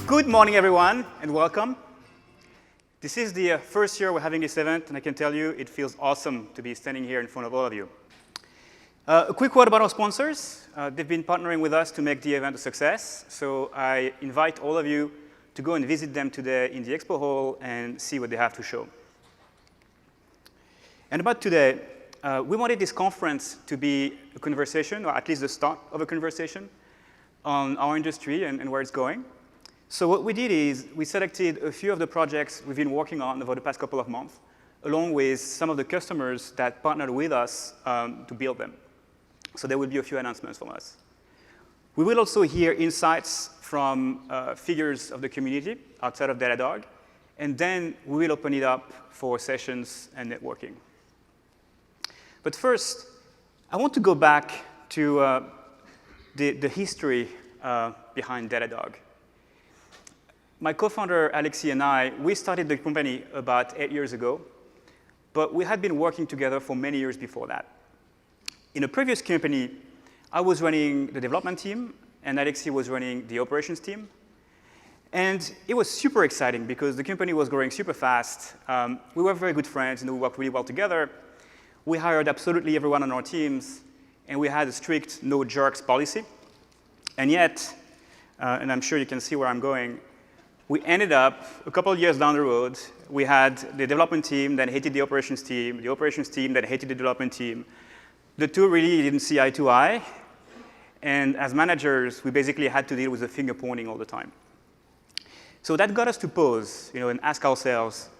Good morning, everyone, and welcome. This is the first year we're having this event, and I can tell you it feels awesome to be standing here in front of all of you. A quick word about our sponsors. They've been partnering with us to make the event a success, so I invite all of you to go and visit them today in the expo hall and see what they have to show. And about today, we wanted this conference to be a conversation, or at least the start of a conversation, on our industry and where it's going. So what we did is we selected a few of the projects we've been working on over the past couple of months, along with some of the customers that partnered with us to build them. So there will be a few announcements from us. We will also hear insights from figures of the community outside of Datadog, and then we will open it up for sessions and networking. But first, I want to go back to the history behind Datadog. My co-founder, Alexis, and I, we started the company about 8 years ago, but we had been working together for many years before that. In a previous company, I was running the development team, and Alexis was running the operations team. And it was super exciting because the company was growing super fast. We were very good friends, and we worked really well together. We hired absolutely everyone on our teams, and we had a strict no jerks policy. And yet, and I'm sure you can see where I'm going, we ended up, a couple of years down the road, we had the development team that hated the operations team that hated the development team. The two really didn't see eye to eye. And as managers, we basically had to deal with the finger pointing all the time. So that got us to pause, and ask ourselves,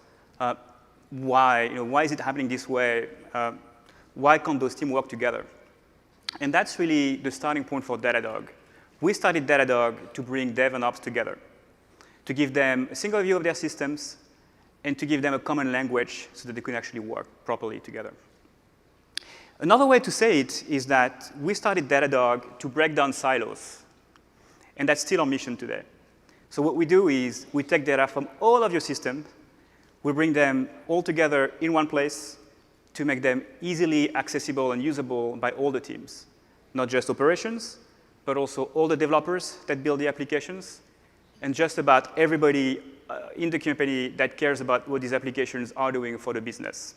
why is it happening this way? Why can't those teams work together? And that's really the starting point for Datadog. We started Datadog to bring dev and ops together, to give them a single view of their systems, and to give them a common language so that they could actually work properly together. Another way to say it is that we started Datadog to break down silos, and that's still our mission today. So what we do is we take data from all of your systems, we bring them all together in one place to make them easily accessible and usable by all the teams, not just operations, but also all the developers that build the applications, and just about everybody in the company that cares about what these applications are doing for the business.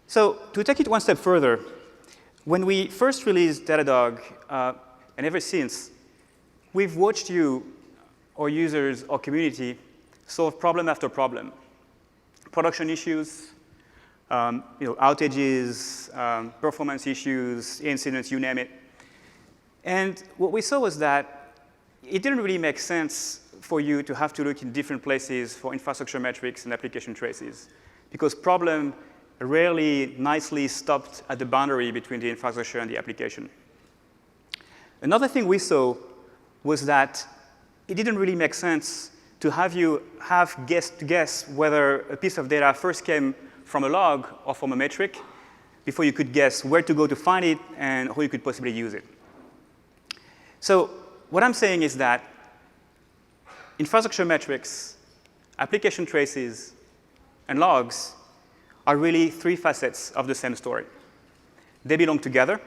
So to take it one step further, when we first released Datadog, and ever since, we've watched you, our users, our community, solve problem after problem. Production issues, outages, performance issues, incidents, you name it. And what we saw was that it didn't really make sense for you to have to look in different places for infrastructure metrics and application traces, because problem rarely nicely stopped at the boundary between the infrastructure and the application. Another thing we saw was that it didn't really make sense to have you guess whether a piece of data first came from a log or from a metric before you could guess where to go to find it and how you could possibly use it. So what I'm saying is that infrastructure metrics, application traces, and logs are really three facets of the same story. They belong together,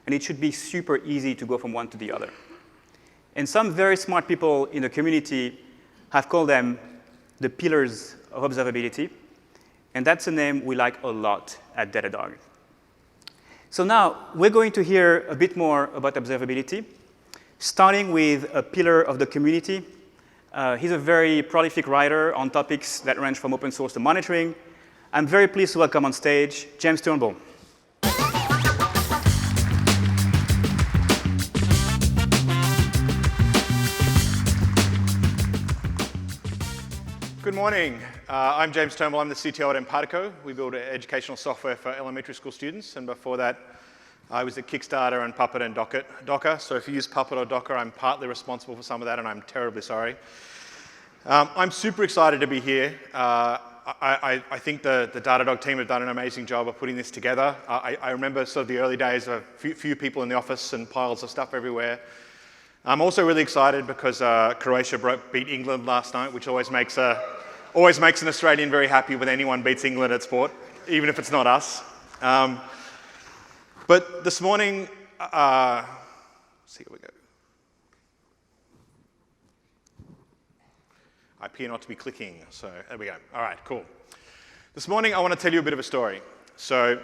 and it should be super easy to go from one to the other. And some very smart people in the community have called them the pillars of observability, and that's a name we like a lot at Datadog. So now we're going to hear a bit more about observability, starting with a pillar of the community. He's a very prolific writer on topics that range from open source to monitoring. I'm very pleased to welcome on stage James Turnball. Good morning. I'm James Turnball. I'm the CTO at Empatico. We build educational software for elementary school students. And before that, I was at Kickstarter and Puppet and Docker. So if you use Puppet or Docker, I'm partly responsible for some of that, and I'm terribly sorry. I'm super excited to be here. I think the Datadog team have done an amazing job of putting this together. I remember sort of the early days of a few people in the office and piles of stuff everywhere. I'm also really excited because Croatia beat England last night, which always makes an Australian very happy when anyone beats England at sport, even if it's not us. But this morning, let's see, here we go. I appear not to be clicking, so there we go. All right, cool. This morning, I want to tell you a bit of a story. So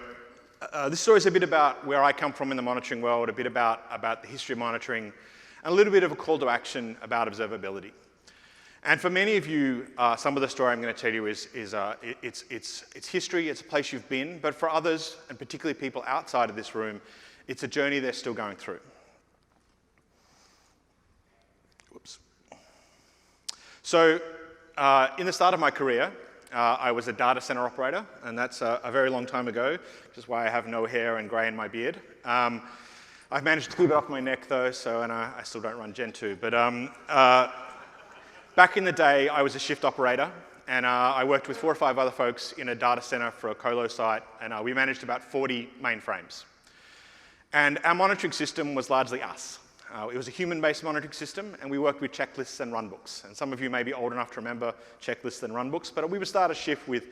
this story is a bit about where I come from in the monitoring world, a bit about the history of monitoring, and a little bit of a call to action about observability. And for many of you, some of the story I'm going to tell you is it's history, it's a place you've been, but for others, and particularly people outside of this room, it's a journey they're still going through. Whoops. So in the start of my career, I was a data center operator, and that's a very long time ago, which is why I have no hair and grey in my beard. I've managed to keep it off my neck, though, and I still don't run Gen 2. But back in the day, I was a shift operator, and I worked with 4 or 5 other folks in a data center for a colo site, and we managed about 40 mainframes. And our monitoring system was largely us. It was a human-based monitoring system, and we worked with checklists and runbooks. And some of you may be old enough to remember checklists and runbooks, but we would start a shift with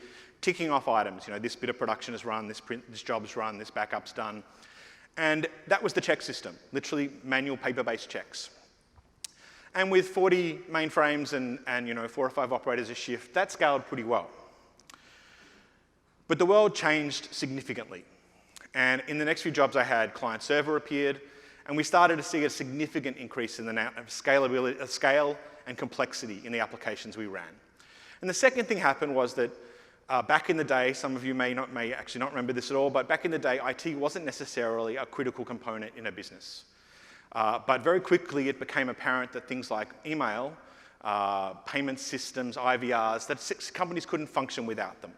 ticking off items. You know, this bit of production is run, this job's run, this backup's done. And that was the check system, literally manual paper-based checks. And with 40 mainframes and 4 or 5 operators a shift, that scaled pretty well. But the world changed significantly. And in the next few jobs I had, client server appeared, and we started to see a significant increase in the scalability, scale and complexity in the applications we ran. And the second thing happened was that back in the day, some of you may actually not remember this at all, but back in the day, IT wasn't necessarily a critical component in a business. But very quickly, it became apparent that things like email, payment systems, IVRs, that companies couldn't function without them.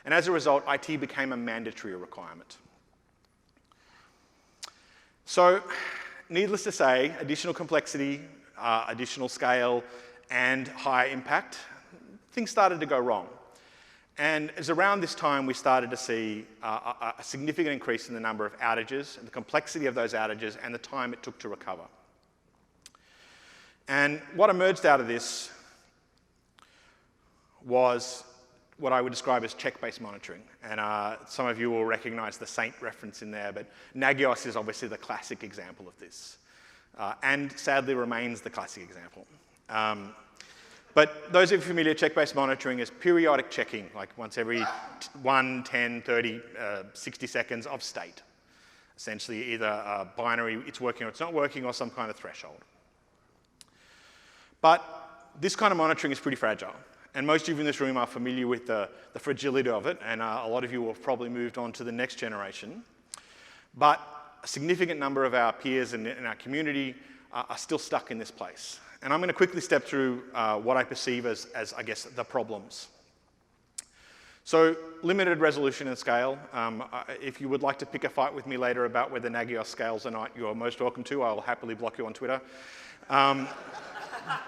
And as a result, IT became a mandatory requirement. So, needless to say, additional complexity, additional scale, and high impact, things started to go wrong. And it was around this time we started to see a significant increase in the number of outages, and the complexity of those outages, and the time it took to recover. And what emerged out of this was what I would describe as check-based monitoring. And some of you will recognize the Saint reference in there, but Nagios is obviously the classic example of this, and sadly remains the classic example. But those of you familiar, check-based monitoring is periodic checking, like once every 1, 10, 30, 60 seconds of state. Essentially either a binary, it's working or it's not working, or some kind of threshold. But this kind of monitoring is pretty fragile. And most of you in this room are familiar with the fragility of it, and a lot of you have probably moved on to the next generation. But a significant number of our peers in our community are still stuck in this place. And I'm going to quickly step through what I perceive as, I guess, the problems. So, limited resolution and scale. If you would like to pick a fight with me later about whether Nagios scales or not, you are most welcome to. I'll happily block you on Twitter.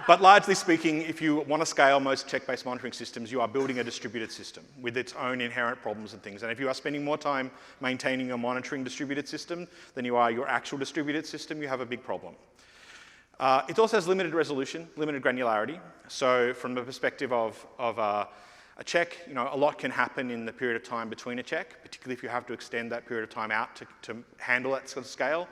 But largely speaking, if you want to scale most check-based monitoring systems, you are building a distributed system with its own inherent problems and things. And if you are spending more time maintaining your monitoring distributed system than you are your actual distributed system, you have a big problem. It also has limited resolution, limited granularity. So from the perspective of a check, a lot can happen in the period of time between a check, particularly if you have to extend that period of time out to handle that sort of scale.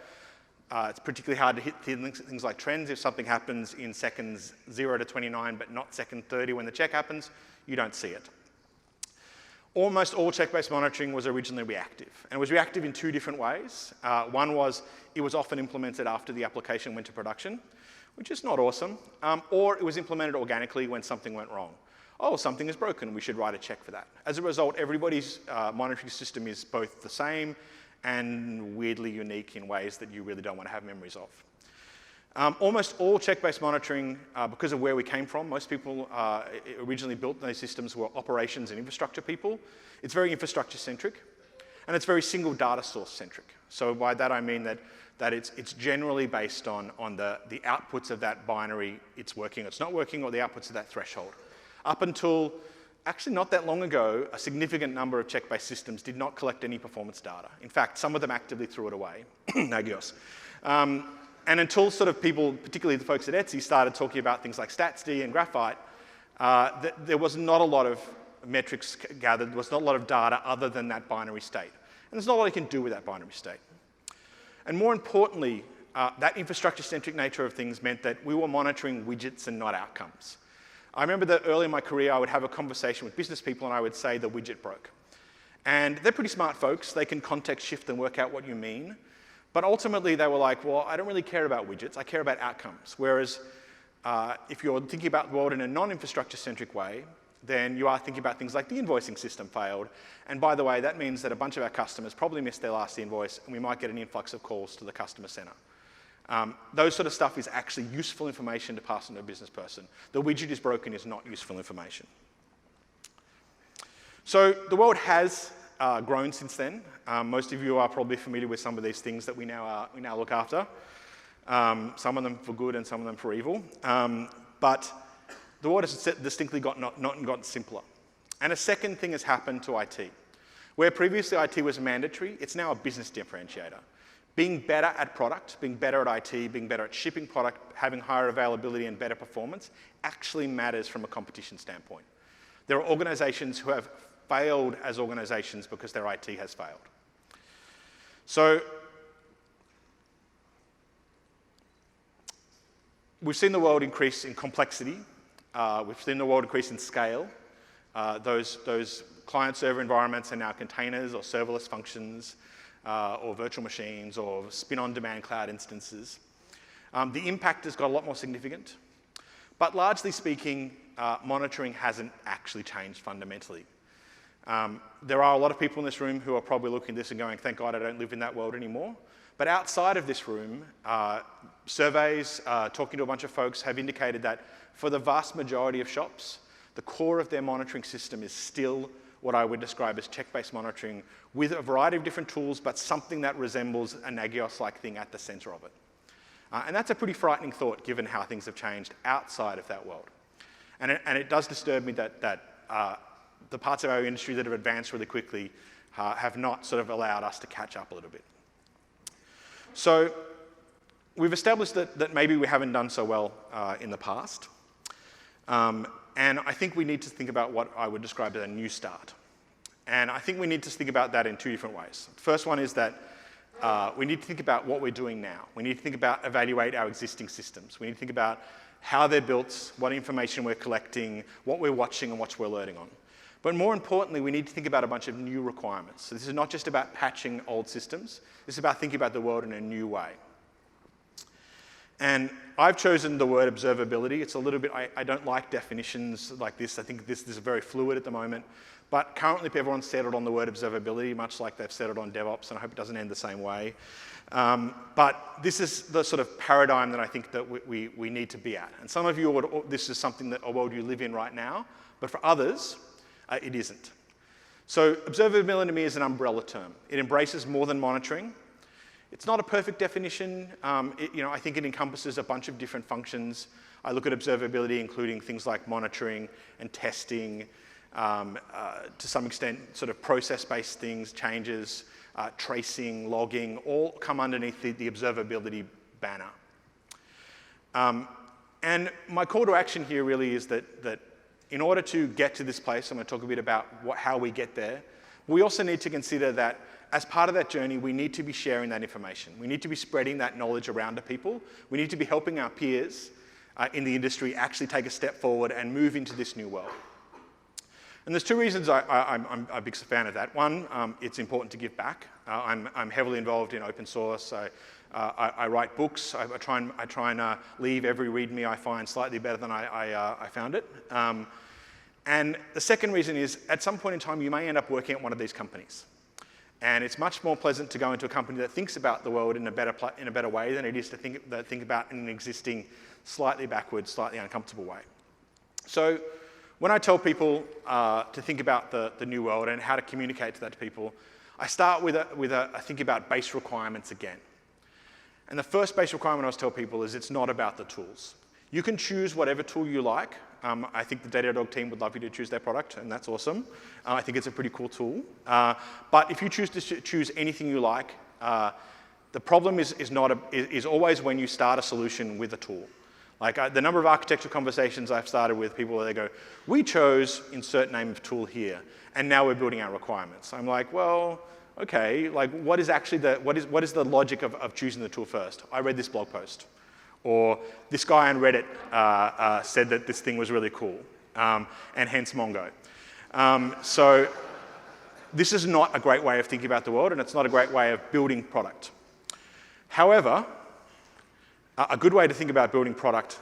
It's particularly hard to hit things like trends. If something happens in seconds 0 to 29, but not second 30 when the check happens, you don't see it. Almost all check-based monitoring was originally reactive, and it was reactive in 2 different ways. One was it was often implemented after the application went to production, which is not awesome, or it was implemented organically when something went wrong. Oh, something is broken, we should write a check for that. As a result, everybody's monitoring system is both the same and weirdly unique in ways that you really don't want to have memories of. Almost all check-based monitoring, because of where we came from, most people originally built those systems were operations and infrastructure people. It's very infrastructure-centric, and it's very single data source-centric. So by that I mean that it's generally based on the outputs of that binary, it's working, it's not working, or the outputs of that threshold. Up until actually not that long ago, a significant number of check-based systems did not collect any performance data. In fact, some of them actively threw it away, Nagios. And until sort of people, particularly the folks at Etsy, started talking about things like StatsD and Graphite, there was not a lot of metrics gathered, there was not a lot of data other than that binary state. And there's not a lot you can do with that binary state. And more importantly, that infrastructure-centric nature of things meant that we were monitoring widgets and not outcomes. I remember that early in my career, I would have a conversation with business people and I would say the widget broke. And they're pretty smart folks. They can context shift and work out what you mean. But ultimately, they were like, well, I don't really care about widgets. I care about outcomes. Whereas if you're thinking about the world in a non-infrastructure-centric way, then you are thinking about things like the invoicing system failed. And by the way, that means that a bunch of our customers probably missed their last invoice, and we might get an influx of calls to the customer center. Those sort of stuff is actually useful information to pass on to a business person. The widget is broken is not useful information. So the world has grown since then. Most of you are probably familiar with some of these things that we now look after. Some of them for good and some of them for evil. But the world has distinctly gotten simpler. And a second thing has happened to IT. Where previously IT was mandatory, it's now a business differentiator. Being better at product, being better at IT, being better at shipping product, having higher availability and better performance actually matters from a competition standpoint. There are organizations who have failed as organizations because their IT has failed. So we've seen the world increase in complexity. We've seen the world increase in scale. Those client-server environments are now containers or serverless functions or virtual machines or spin-on-demand cloud instances. The impact has got a lot more significant. But largely speaking, monitoring hasn't actually changed fundamentally. There are a lot of people in this room who are probably looking at this and going, thank God I don't live in that world anymore. But outside of this room, surveys, talking to a bunch of folks have indicated that for the vast majority of shops, the core of their monitoring system is still what I would describe as check-based monitoring with a variety of different tools, but something that resembles a Nagios-like thing at the center of it. And that's a pretty frightening thought given how things have changed outside of that world. And it does disturb me that the parts of our industry that have advanced really quickly have not sort of allowed us to catch up a little bit. So we've established that maybe we haven't done so well in the past. And I think we need to think about what I would describe as a new start. And I think we need to think about that in two different ways. The first one is that we need to think about what we're doing now. We need to think about evaluate our existing systems. We need to think about how they're built, what information we're collecting, what we're watching, and what we're alerting on. But more importantly, we need to think about a bunch of new requirements. So this is not just about patching old systems. This is about thinking about the world in a new way. And I've chosen the word observability. It's a little bit, I don't like definitions like this. I think this is very fluid at the moment. But currently, everyone's settled on the word observability, much like they've settled on DevOps, and I hope it doesn't end the same way. But this is the sort of paradigm that I think that we need to be at. And some of you, this is something that a world you live in right now, but for others, it isn't. So observability to me is an umbrella term. It embraces more than monitoring. It's not a perfect definition. I think it encompasses a bunch of different functions. I look at observability including things like monitoring and testing, to some extent sort of process-based things, changes, tracing, logging, all come underneath the observability banner. And my call to action here really is that in order to get to this place, I'm going to talk a bit about how we get there. We also need to consider that as part of that journey, we need to be sharing that information. We need to be spreading that knowledge around to people. We need to be helping our peers in the industry actually take a step forward and move into this new world. And there's two reasons I'm a big fan of that. One, it's important to give back. I'm heavily involved in open source. I write books. I try and leave every README I find slightly better than I found it. And the second reason is, at some point in time, you may end up working at one of these companies. And it's much more pleasant to go into a company that thinks about the world in a better way than it is to think about in an existing, slightly backwards, slightly uncomfortable way. So when I tell people to think about the new world and how to communicate to that to people, I start with a think about base requirements again. And the first base requirement I always tell people is it's not about the tools. You can choose whatever tool you like. I think the Datadog team would love you to choose their product, and that's awesome. I think it's a pretty cool tool. But if you choose to choose anything you like, the problem is always when you start a solution with a tool. Like the number of architecture conversations I've started with people where they go, we chose insert name of tool here, and now we're building our requirements. I'm like, well, okay, like what is actually what is the logic of choosing the tool first? I read this blog post. Or this guy on Reddit said that this thing was really cool, and hence Mongo. So this is not a great way of thinking about the world, and it's not a great way of building product. However, a good way to think about building product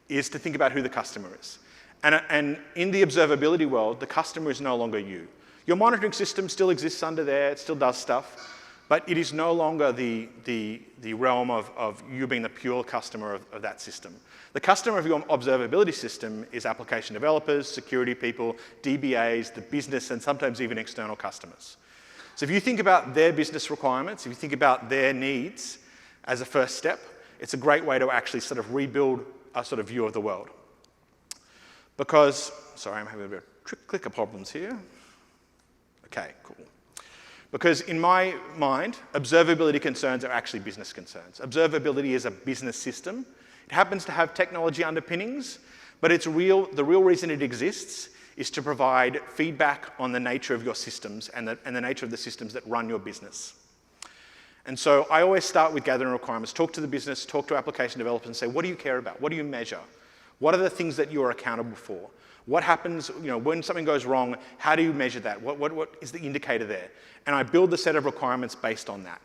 is to think about who the customer is. And in the observability world, the customer is no longer you. Your monitoring system still exists under there, it still does stuff, but it is no longer the realm of you being the pure customer of that system. The customer of your observability system is application developers, security people, DBAs, the business, and sometimes even external customers. So if you think about their business requirements, if you think about their needs as a first step, it's a great way to actually sort of rebuild a sort of view of the world. Because, sorry, I'm having a bit of clicker problems here. Okay, cool. Because in my mind, observability concerns are actually business concerns. Observability is a business system. It happens to have technology underpinnings, but the real reason it exists is to provide feedback on the nature of your systems and the nature of the systems that run your business. And so I always start with gathering requirements, talk to the business, talk to application developers and say, what do you care about? What do you measure? What are the things that you are accountable for? What happens, when something goes wrong, how do you measure that? What is the indicator there? And I build the set of requirements based on that.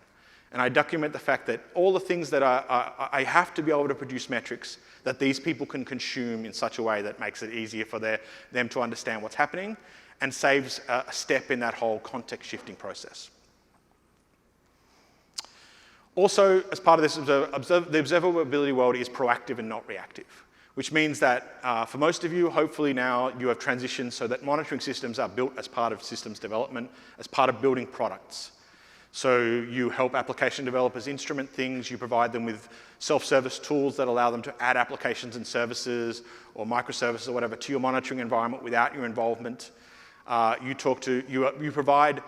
And I document the fact that all the things that I have to be able to produce metrics that these people can consume in such a way that makes it easier for them to understand what's happening and saves a step in that whole context shifting process. Also, as part of this, the observability world is proactive and not reactive, which means that for most of you, hopefully now you have transitioned so that monitoring systems are built as part of systems development, as part of building products. So you help application developers instrument things, you provide them with self-service tools that allow them to add applications and services or microservices or whatever to your monitoring environment without your involvement. You provide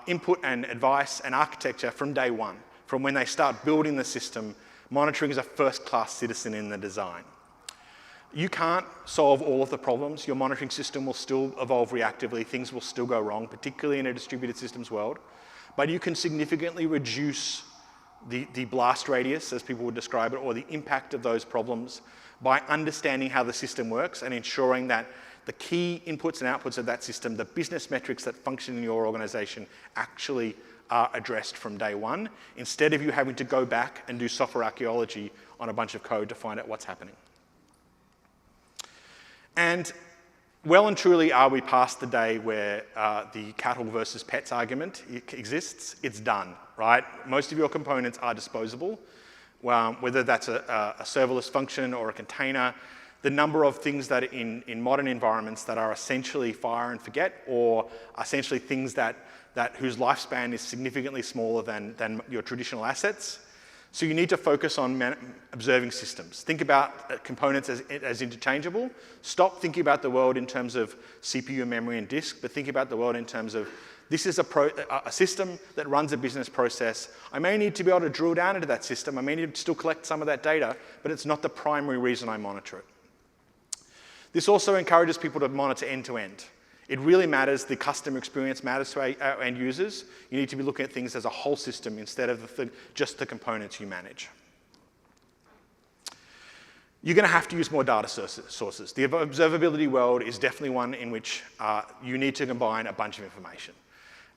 input and advice and architecture from day one. From when they start building the system, monitoring is a first-class citizen in the design. You can't solve all of the problems. Your monitoring system will still evolve reactively. Things will still go wrong, particularly in a distributed systems world. But you can significantly reduce the blast radius, as people would describe it, or the impact of those problems by understanding how the system works and ensuring that the key inputs and outputs of that system, the business metrics that function in your organization, actually are addressed from day one, instead of you having to go back and do software archaeology on a bunch of code to find out what's happening. And well and truly are we past the day where the cattle versus pets argument exists. It's done, right? Most of your components are disposable, whether that's a serverless function or a container. The number of things that in modern environments that are essentially fire and forget, or essentially things that whose lifespan is significantly smaller than your traditional assets. So you need to focus on observing systems. Think about components as interchangeable. Stop thinking about the world in terms of CPU, memory, and disk, but think about the world in terms of this is a system that runs a business process. I may need to be able to drill down into that system. I may need to still collect some of that data, but it's not the primary reason I monitor it. This also encourages people to monitor end-to-end. It really matters, the customer experience matters to our end users. You need to be looking at things as a whole system instead of just the components you manage. You're going to have to use more data sources. The observability world is definitely one in which you need to combine a bunch of information.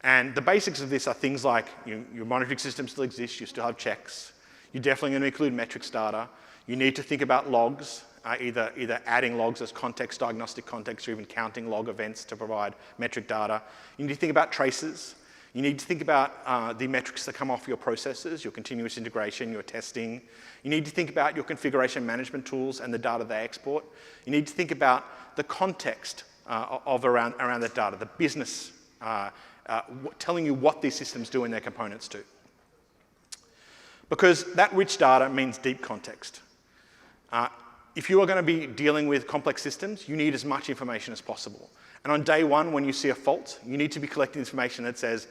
And the basics of this are things like your monitoring system still exists, you still have checks. You're definitely going to include metrics data. You need to think about logs. Either adding logs as context, diagnostic context, or even counting log events to provide metric data. You need to think about traces. You need to think about the metrics that come off your processes, your continuous integration, your testing. You need to think about your configuration management tools and the data they export. You need to think about the context around that data, the business, telling you what these systems do and their components do. Because that rich data means deep context. If you are going to be dealing with complex systems, you need as much information as possible. And on day one, when you see a fault, you need to be collecting information that says,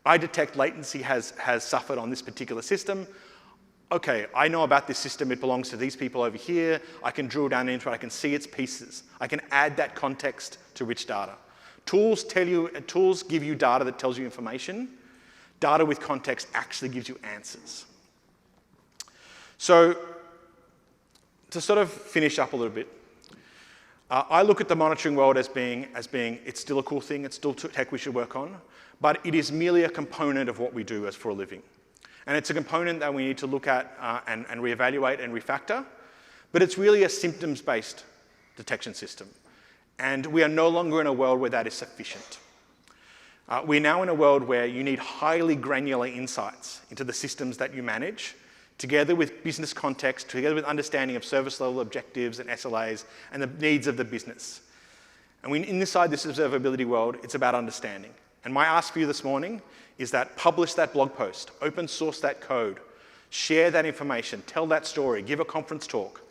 I detect latency has suffered on this particular system. Okay, I know about this system. It belongs to these people over here. I can drill down into it. I can see its pieces. I can add that context to rich data. Tools give you data that tells you information. Data with context actually gives you answers. So to sort of finish up a little bit, I look at the monitoring world as being, it's still a cool thing, it's still tech we should work on, but it is merely a component of what we do as for a living. And it's a component that we need to look at and reevaluate and refactor, but it's really a symptoms-based detection system. And we are no longer in a world where that is sufficient. We're now in a world where you need highly granular insights into the systems that you manage, together with business context, together with understanding of service level objectives and SLAs and the needs of the business. And inside this observability world, it's about understanding. And my ask for you this morning is that publish that blog post, open source that code, share that information, tell that story, give a conference talk,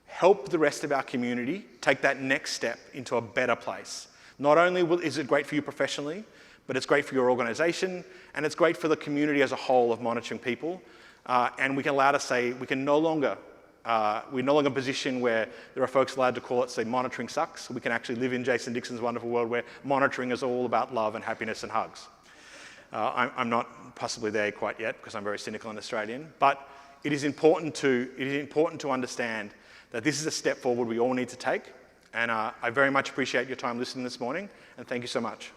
help the rest of our community take that next step into a better place. Not only is it great for you professionally, but it's great for your organization, and it's great for the community as a whole of monitoring people. And we can allow to say, we're no longer in a position where there are folks allowed to call it, say, monitoring sucks. We can actually live in Jason Dixon's wonderful world where monitoring is all about love and happiness and hugs. I'm not possibly there quite yet because I'm very cynical and Australian, but it is important to understand that this is a step forward we all need to take. And I very much appreciate your time listening this morning, and thank you so much.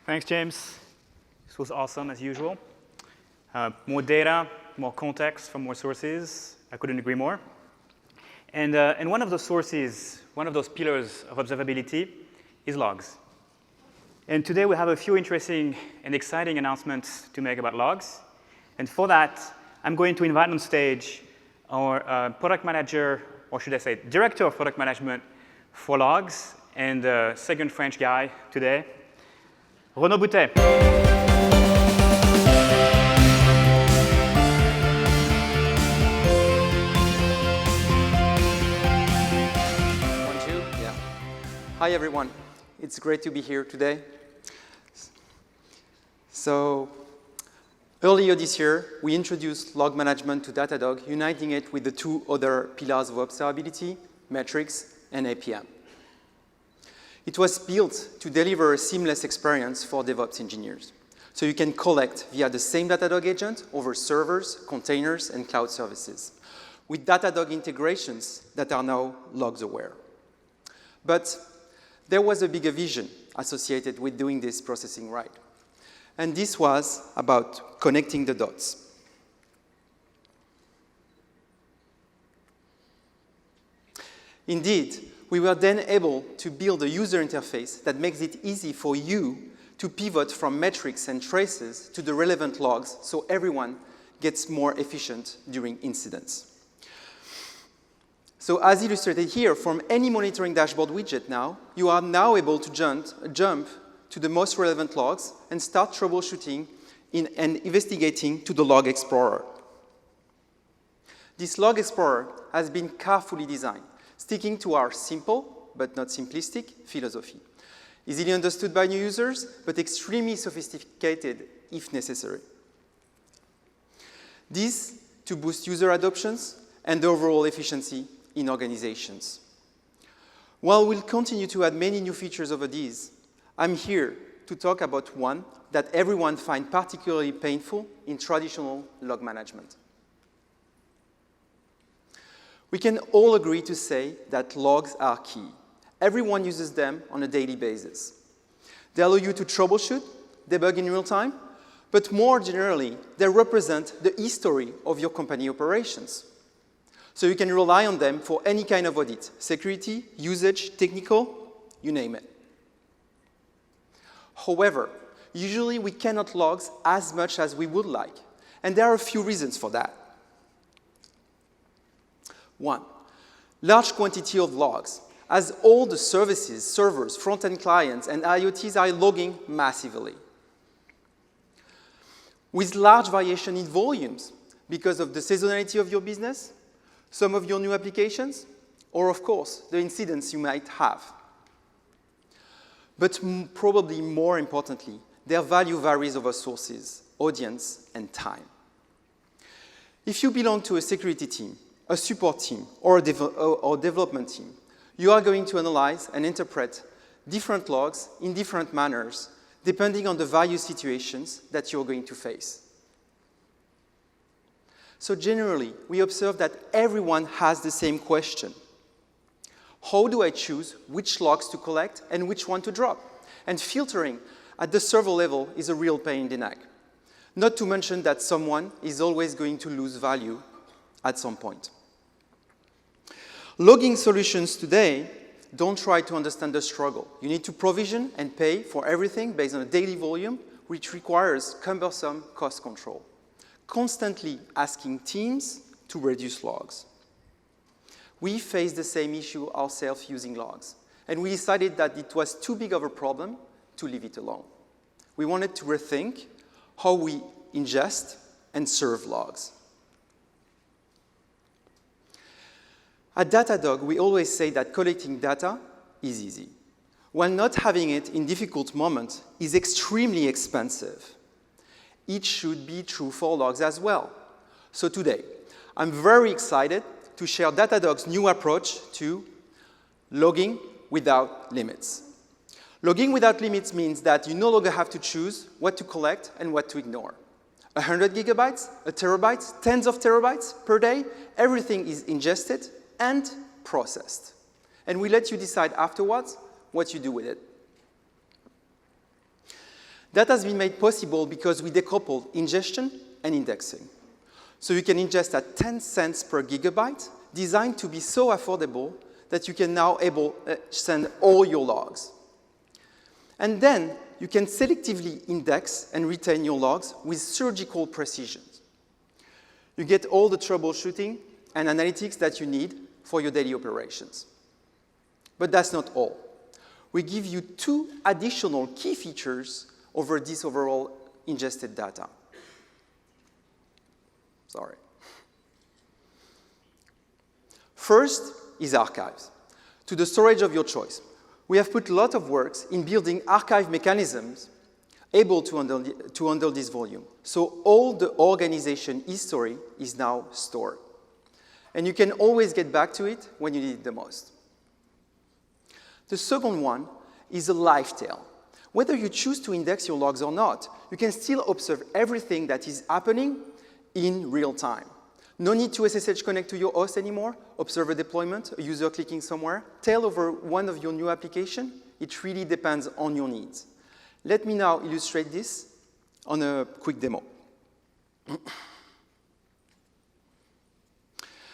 Thanks, James. This was awesome, as usual. More data, more context from more sources. I couldn't agree more. And one of those sources, one of those pillars of observability is logs. And today we have a few interesting and exciting announcements to make about logs. And for that, I'm going to invite on stage our product manager, or should I say, director of product management for logs, and the second French guy today, Renaud Boutet. Hi everyone, it's great to be here today. So, earlier this year, we introduced log management to Datadog, uniting it with the two other pillars of observability, metrics and APM. It was built to deliver a seamless experience for DevOps engineers. So you can collect via the same Datadog agent over servers, containers, and cloud services, with Datadog integrations that are now logs aware. But there was a bigger vision associated with doing this processing right. And this was about connecting the dots. Indeed, we were then able to build a user interface that makes it easy for you to pivot from metrics and traces to the relevant logs so everyone gets more efficient during incidents. So as illustrated here, from any monitoring dashboard widget now, you are now able to jump to the most relevant logs and start troubleshooting and investigating to the Log Explorer. This Log Explorer has been carefully designed, sticking to our simple, but not simplistic, philosophy. Easily understood by new users, but extremely sophisticated if necessary. This to boost user adoptions and the overall efficiency in organizations. While we'll continue to add many new features over these, I'm here to talk about one that everyone finds particularly painful in traditional log management. We can all agree to say that logs are key. Everyone uses them on a daily basis. They allow you to troubleshoot, debug in real time, but more generally, they represent the history of your company operations. So you can rely on them for any kind of audit, security, usage, technical, you name it. However, usually we cannot log as much as we would like, and there are a few reasons for that. One, large quantity of logs, as all the services, servers, front-end clients, and IoTs are logging massively. With large variation in volumes, because of the seasonality of your business, some of your new applications, or of course, the incidents you might have. But probably more importantly, their value varies over sources, audience, and time. If you belong to a security team, a support team, or a development team, you are going to analyze and interpret different logs in different manners, depending on the value situations that you're going to face. So generally, we observe that everyone has the same question. How do I choose which logs to collect and which one to drop? And filtering at the server level is a real pain in the neck. Not to mention that someone is always going to lose value at some point. Logging solutions today don't try to understand the struggle. You need to provision and pay for everything based on a daily volume, which requires cumbersome cost control. Constantly asking teams to reduce logs. We faced the same issue ourselves using logs, and we decided that it was too big of a problem to leave it alone. We wanted to rethink how we ingest and serve logs. At Datadog, we always say that collecting data is easy, while not having it in difficult moments is extremely expensive. It should be true for logs as well. So today, I'm very excited to share Datadog's new approach to logging without limits. Logging without limits means that you no longer have to choose what to collect and what to ignore. 100 gigabytes, a terabyte, tens of terabytes per day, everything is ingested and processed. And we let you decide afterwards what you do with it. That has been made possible because we decoupled ingestion and indexing. So you can ingest at 10 cents per gigabyte, designed to be so affordable that you can now send all your logs. And then you can selectively index and retain your logs with surgical precision. You get all the troubleshooting and analytics that you need for your daily operations. But that's not all. We give you 2 additional key features over this overall ingested data. Sorry. First is archives, to the storage of your choice. We have put a lot of work in building archive mechanisms able to handle this volume. So all the organization history is now stored. And you can always get back to it when you need it the most. The second one is a live tail. Whether you choose to index your logs or not, you can still observe everything that is happening in real time. No need to SSH connect to your host anymore, observe a deployment, a user clicking somewhere, tail over one of your new applications. It really depends on your needs. Let me now illustrate this on a quick demo.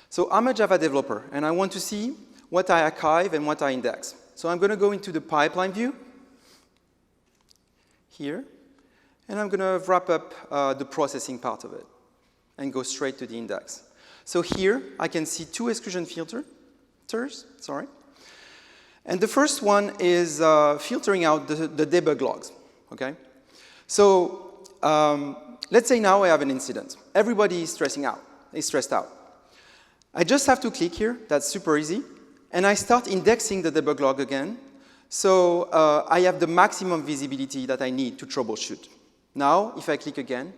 So I'm a Java developer, and I want to see what I archive and what I index. So I'm going to go into the pipeline view here, and I'm going to wrap up the processing part of it and go straight to the index. So here, I can see 2 exclusion filters, sorry. And the first one is filtering out the debug logs, okay? So let's say now I have an incident. Everybody is stressed out. I just have to click here, that's super easy, and I start indexing the debug log again, so I have the maximum visibility that I need to troubleshoot. Now, if I click again,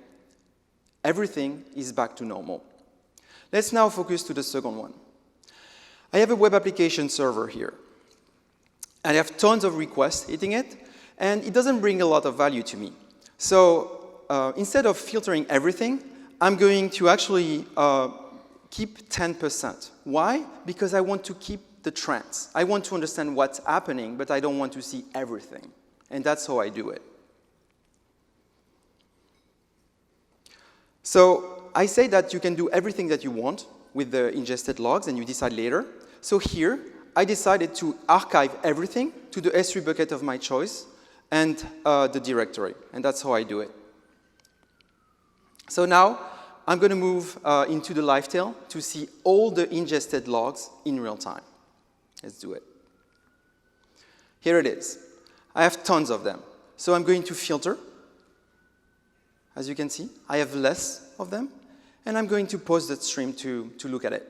everything is back to normal. Let's now focus to the second one. I have a web application server here. I have tons of requests hitting it, and it doesn't bring a lot of value to me. So instead of filtering everything, I'm going to actually keep 10%. Why? Because I want to keep the trends. I want to understand what's happening, but I don't want to see everything. And that's how I do it. So I say that you can do everything that you want with the ingested logs, and you decide later. So here, I decided to archive everything to the S3 bucket of my choice and the directory. And that's how I do it. So now, I'm going to move into the live tail to see all the ingested logs in real time. Let's do it. Here it is. I have tons of them. So I'm going to filter. As you can see, I have less of them. And I'm going to pause the stream to look at it.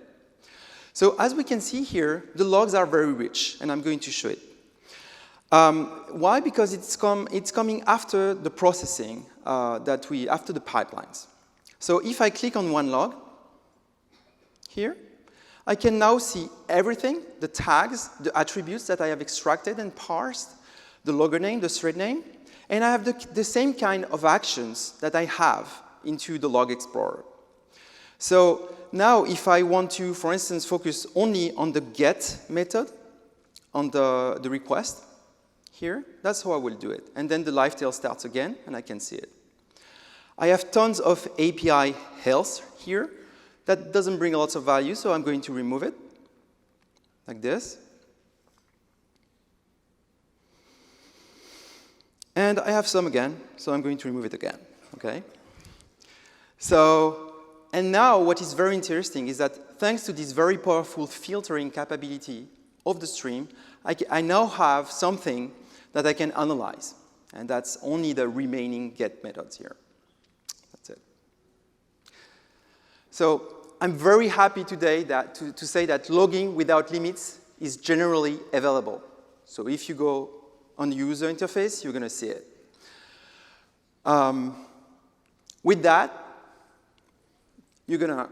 So as we can see here, the logs are very rich, and I'm going to show it. Why? Because it's coming after the processing, after the pipelines. So if I click on one log here, I can now see everything, the tags, the attributes that I have extracted and parsed, the logger name, the thread name, and I have the same kind of actions that I have into the log explorer. So now if I want to, for instance, focus only on the get method, on the request here, that's how I will do it. And then the live tail starts again, and I can see it. I have tons of API health here. That doesn't bring lots of value, so I'm going to remove it, like this. And I have some again, so I'm going to remove it again, okay? So, and now what is very interesting is that thanks to this very powerful filtering capability of the stream, I now have something that I can analyze. And that's only the remaining get methods here. That's it. So I'm very happy today to say that logging without limits is generally available. So if you go on the user interface, you're going to see it. With that, you're going to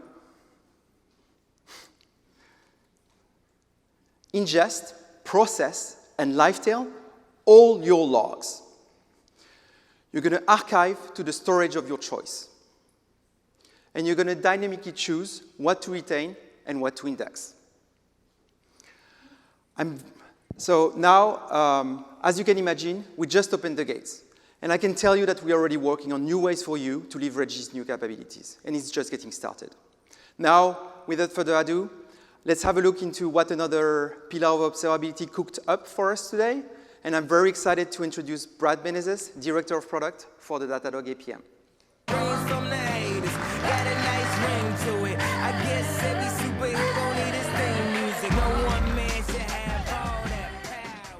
ingest, process, and livetail all your logs. You're going to archive to the storage of your choice. And you're going to dynamically choose what to retain and what to index. So now, as you can imagine, we just opened the gates. And I can tell you that we're already working on new ways for you to leverage these new capabilities. And it's just getting started. Now, without further ado, let's have a look into what another pillar of observability cooked up for us today. And I'm very excited to introduce Brad Menezes, Director of Product for the Datadog APM.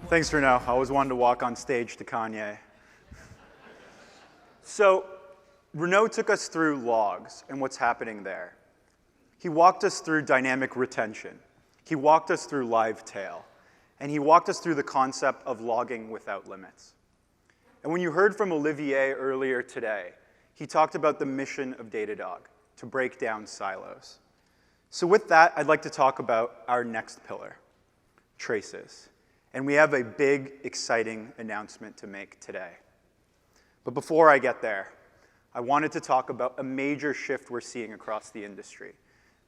Thanks, Renaud. I always wanted to walk on stage to Kanye. So Renaud took us through logs and what's happening there. He walked us through dynamic retention. He walked us through live tail. And he walked us through the concept of logging without limits. And when you heard from Olivier earlier today, he talked about the mission of Datadog, to break down silos. So with that, I'd like to talk about our next pillar, traces. And we have a big, exciting announcement to make today. But before I get there, I wanted to talk about a major shift we're seeing across the industry.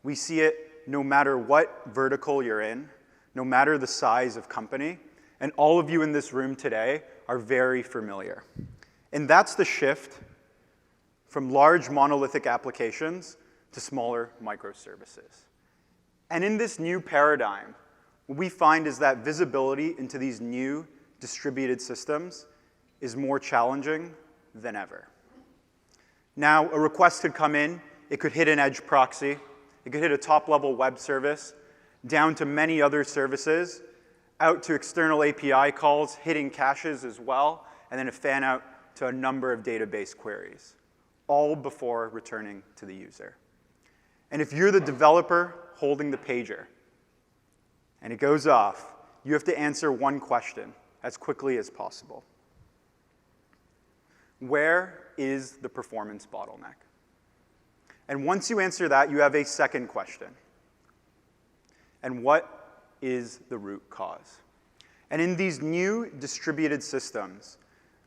We see it no matter what vertical you're in, no matter the size of company, and all of you in this room today are very familiar. And that's the shift from large monolithic applications to smaller microservices. And in this new paradigm, what we find is that visibility into these new distributed systems is more challenging than ever. Now, a request could come in, it could hit an edge proxy, it could hit a top-level web service, down to many other services, out to external API calls, hitting caches as well, and then a fan out to a number of database queries, all before returning to the user. And if you're the developer holding the pager, and it goes off, you have to answer one question as quickly as possible. Where is the performance bottleneck? And once you answer that, you have a second question. And what is the root cause? And in these new distributed systems,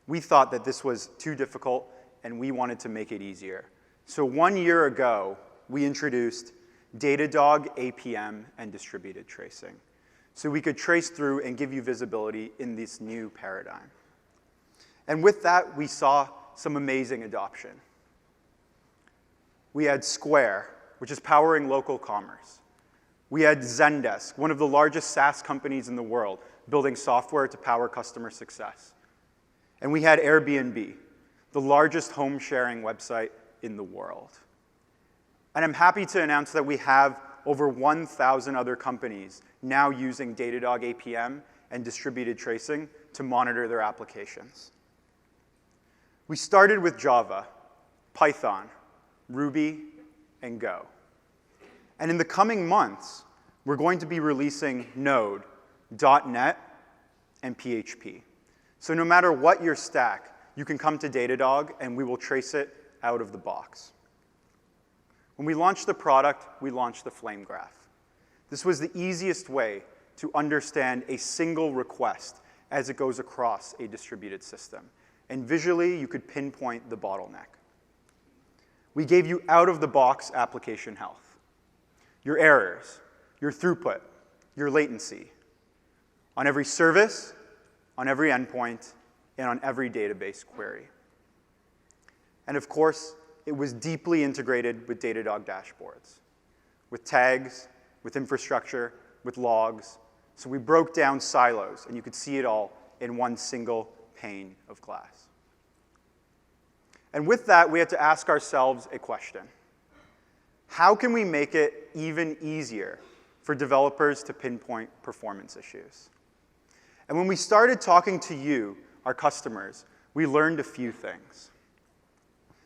we thought that this was too difficult, and we wanted to make it easier. So 1 year ago, we introduced Datadog, APM, and distributed tracing. So we could trace through and give you visibility in this new paradigm. And with that, we saw some amazing adoption. We had Square, which is powering local commerce. We had Zendesk, one of the largest SaaS companies in the world, building software to power customer success. And we had Airbnb, the largest home-sharing website in the world. And I'm happy to announce that we have over 1,000 other companies now using Datadog APM and distributed tracing to monitor their applications. We started with Java, Python, Ruby, and Go. And in the coming months, we're going to be releasing Node, .NET, and PHP. So no matter what your stack, you can come to Datadog, and we will trace it out of the box. When we launched the product, we launched the Flame Graph. This was the easiest way to understand a single request as it goes across a distributed system. And visually, you could pinpoint the bottleneck. We gave you out-of-the-box application health, your errors, your throughput, your latency, on every service, on every endpoint, and on every database query. And of course, it was deeply integrated with Datadog dashboards, with tags, with infrastructure, with logs. So we broke down silos, and you could see it all in one single pane of glass. And with that, we had to ask ourselves a question. How can we make it even easier for developers to pinpoint performance issues? And when we started talking to you, our customers, we learned a few things.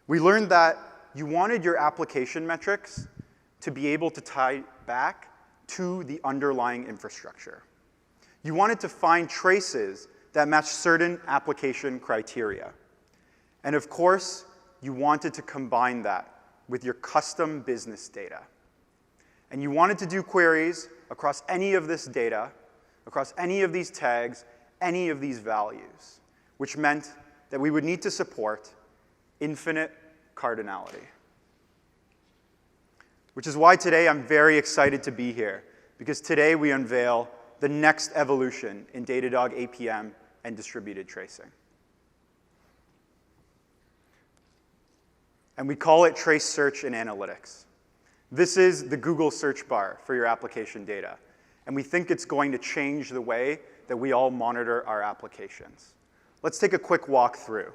We learned that you wanted your application metrics to be able to tie back to the underlying infrastructure. You wanted to find traces that match certain application criteria. And of course, you wanted to combine that with your custom business data. And you wanted to do queries across any of this data, across any of these tags, any of these values, which meant that we would need to support infinite cardinality. Which is why today I'm very excited to be here, because today we unveil the next evolution in Datadog APM and distributed tracing. And we call it Trace Search and Analytics. This is the Google search bar for your application data. And we think it's going to change the way that we all monitor our applications. Let's take a quick walk through.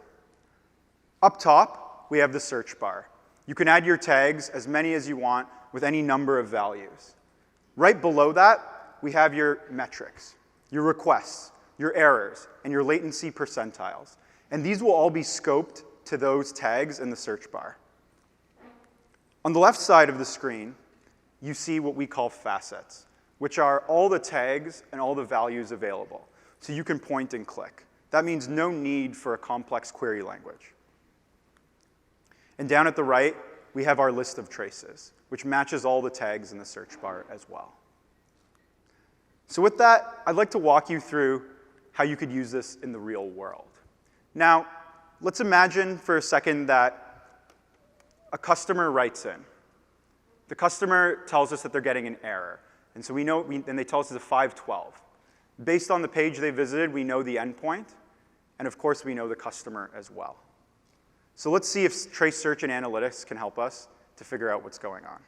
Up top, we have the search bar. You can add your tags, as many as you want, with any number of values. Right below that, we have your metrics, your requests, your errors, and your latency percentiles. And these will all be scoped to those tags in the search bar. On the left side of the screen, you see what we call facets, which are all the tags and all the values available. So you can point and click. That means no need for a complex query language. And down at the right, we have our list of traces, which matches all the tags in the search bar as well. So with that, I'd like to walk you through how you could use this in the real world. Now, let's imagine for a second that a customer writes in. The customer tells us that they're getting an error. And so we know, and they tell us it's a 512. Based on the page they visited, we know the endpoint. And of course, we know the customer as well. So let's see if Trace Search and Analytics can help us to figure out what's going on.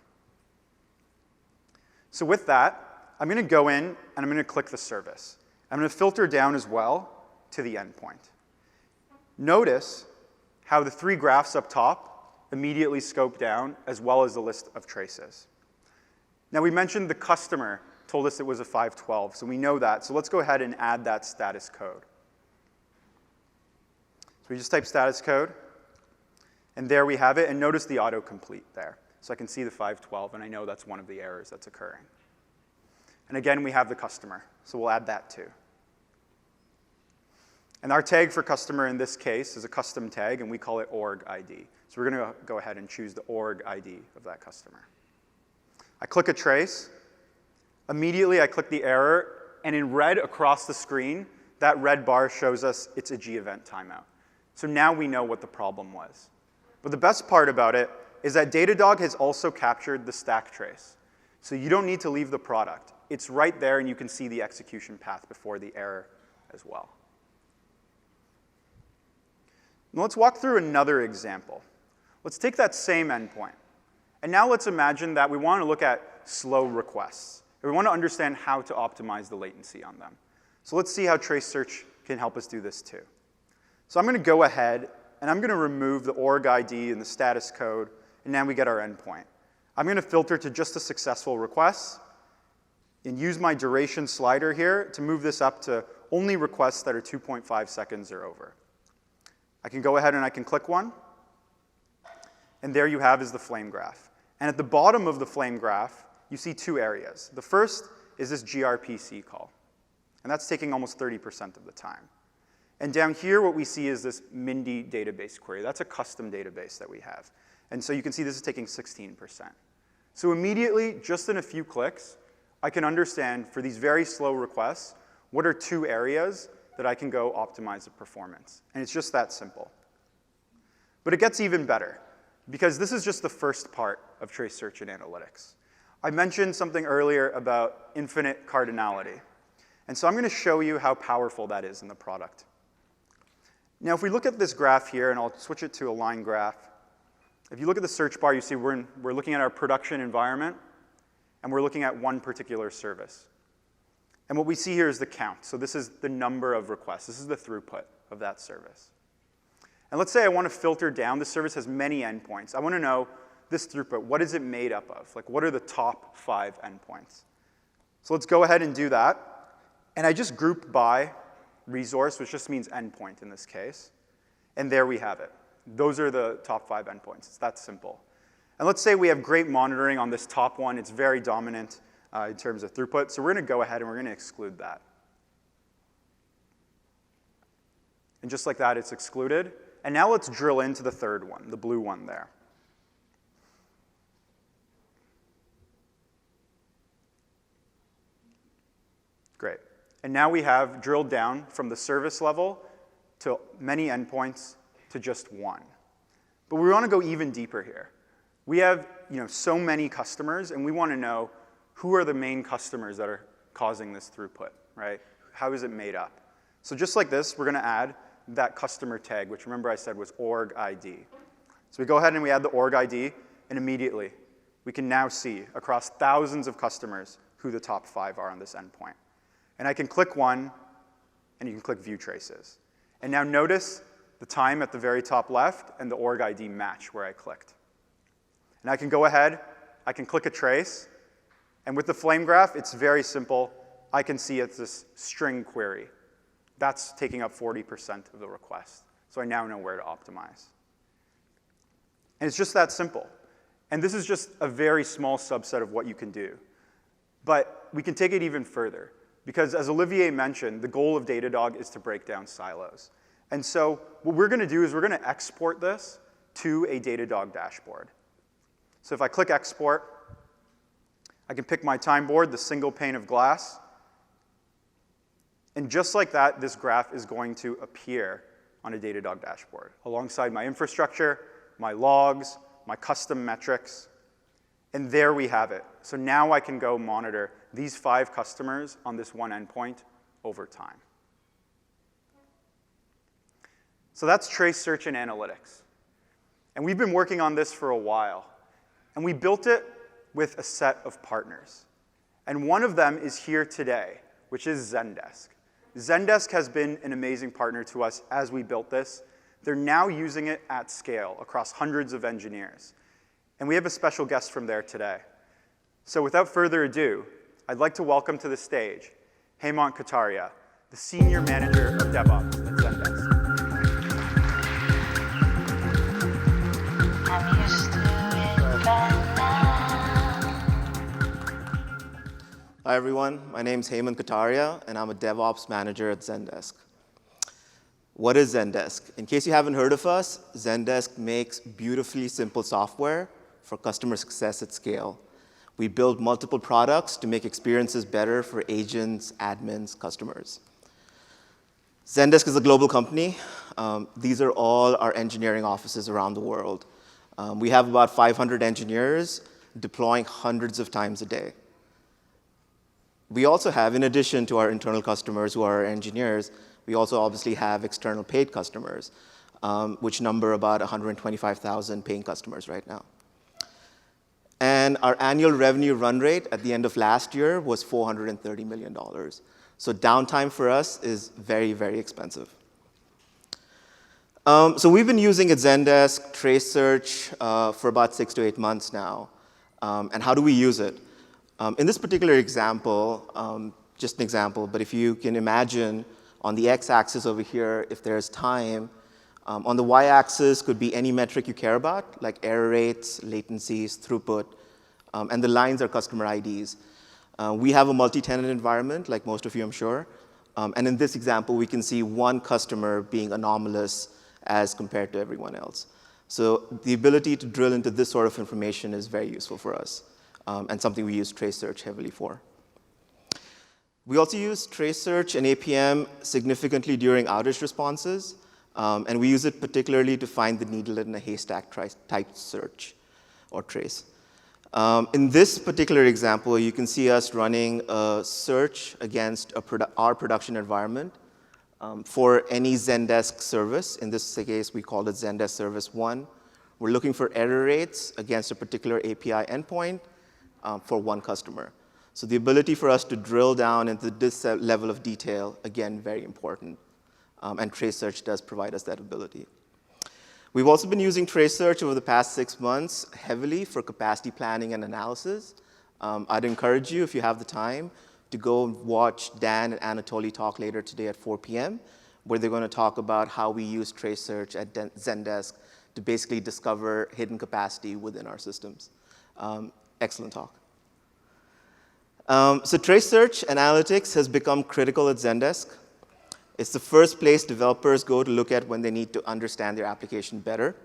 So with that, I'm going to go in, and I'm going to click the service. I'm going to filter down as well to the endpoint. Notice how the three graphs up top immediately scope down, as well as the list of traces. Now, we mentioned the customer told us it was a 512, so we know that. So let's go ahead and add that status code. So we just type status code, and there we have it. And notice the autocomplete there. So I can see the 512, and I know that's one of the errors that's occurring. And again, we have the customer, so we'll add that too. And our tag for customer in this case is a custom tag, and we call it org ID. So we're going to go ahead and choose the org ID of that customer. I click a trace. Immediately, I click the error, and in red across the screen, that red bar shows us it's a G-event timeout. So now we know what the problem was. But the best part about it is that Datadog has also captured the stack trace. So you don't need to leave the product. It's right there, and you can see the execution path before the error as well. Now let's walk through another example. Let's take that same endpoint. And now let's imagine that we want to look at slow requests. And we want to understand how to optimize the latency on them. So let's see how Trace Search can help us do this too. So I'm going to go ahead, and I'm going to remove the org ID and the status code, and now we get our endpoint. I'm going to filter to just the successful requests, and use my duration slider here to move this up to only requests that are 2.5 seconds or over. I can go ahead and I can click one, and there you have is the flame graph. And at the bottom of the flame graph, you see two areas. The first is this gRPC call, and that's taking almost 30% of the time. And down here, what we see is this Mindy database query. That's a custom database that we have. And so you can see this is taking 16%. So immediately, just in a few clicks, I can understand for these very slow requests, what are two areas that I can go optimize the performance. And it's just that simple. But it gets even better, because this is just the first part of trace search and analytics. I mentioned something earlier about infinite cardinality. And so I'm going to show you how powerful that is in the product. Now, if we look at this graph here, and I'll switch it to a line graph, if you look at the search bar, you see we're looking at our production environment, and we're looking at one particular service. And what we see here is the count. So this is the number of requests. This is the throughput of that service. And let's say I want to filter down. This service has many endpoints. I want to know this throughput. What is it made up of? Like, what are the top 5 endpoints? So let's go ahead and do that. And I just group by resource, which just means endpoint in this case. And there we have it. Those are the top 5 endpoints. It's that simple. And let's say we have great monitoring on this top one. It's very dominant in terms of throughput. So we're going to go ahead and we're going to exclude that. And just like that, it's excluded. And now let's drill into the third one, the blue one there. Great. And now we have drilled down from the service level to many endpoints to just one. But we want to go even deeper here. We have so many customers, and we want to know who are the main customers that are causing this throughput, right? How is it made up? So just like this, we're going to add that customer tag, which remember I said was org ID. So we go ahead and we add the org ID, and immediately we can now see across thousands of customers who the top 5 are on this endpoint. And I can click one, and you can click View Traces. And now notice the time at the very top left and the org ID match where I clicked. And I can go ahead, I can click a trace, and with the flame graph, it's very simple. I can see it's this string query. That's taking up 40% of the request. So I now know where to optimize. And it's just that simple. And this is just a very small subset of what you can do. But we can take it even further. Because as Olivier mentioned, the goal of Datadog is to break down silos. And so what we're going to do is we're going to export this to a Datadog dashboard. So if I click Export, I can pick my time board, the single pane of glass. And just like that, this graph is going to appear on a Datadog dashboard, alongside my infrastructure, my logs, my custom metrics. And there we have it. So now I can go monitor these 5 customers on this one endpoint over time. So that's trace search and analytics. And we've been working on this for a while. And we built it with a set of partners. And one of them is here today, which is Zendesk. Zendesk has been an amazing partner to us as we built this. They're now using it at scale across hundreds of engineers. And we have a special guest from there today. So without further ado, I'd like to welcome to the stage Hemant Kataria, the Senior Manager of DevOps at Zendesk. I'm used to it by now. Hi, everyone. My name's Hemant Kataria, and I'm a DevOps manager at Zendesk. What is Zendesk? In case you haven't heard of us, Zendesk makes beautifully simple software for customer success at scale. We build multiple products to make experiences better for agents, admins, customers. Zendesk is a global company. These are all our engineering offices around the world. We have about 500 engineers deploying hundreds of times a day. We also have, in addition to our internal customers who are our engineers, we also obviously have external paid customers, which number about 125,000 paying customers right now. And our annual revenue run rate at the end of last year was $430 million. So downtime for us is very, very expensive. So we've been using at Zendesk trace search for about 6 to 8 months now. And how do we use it? In this particular example, just an example, but if you can imagine on the x-axis over here, if there's time, on the y-axis could be any metric you care about, like error rates, latencies, throughput, and the lines are customer IDs. We have a multi-tenant environment, like most of you, I'm sure. And in this example, we can see one customer being anomalous as compared to everyone else. So the ability to drill into this sort of information is very useful for us, and something we use trace search heavily for. We also use trace search and APM significantly during outage responses, and we use it particularly to find the needle in a haystack type search or trace. In this particular example, you can see us running a search against our production environment for any Zendesk service. In this case, we called it Zendesk Service 1. We're looking for error rates against a particular API endpoint for one customer. So the ability for us to drill down into this level of detail, again, very important. And trace search does provide us that ability. We've also been using trace search over the past 6 months heavily for capacity planning and analysis. I'd encourage you, if you have the time, to go watch Dan and Anatoly talk later today at 4 p.m., where they're going to talk about how we use trace search at Zendesk to basically discover hidden capacity within our systems. Excellent talk. So trace search analytics has become critical at Zendesk. It's the first place developers go to look at when they need to understand their application better.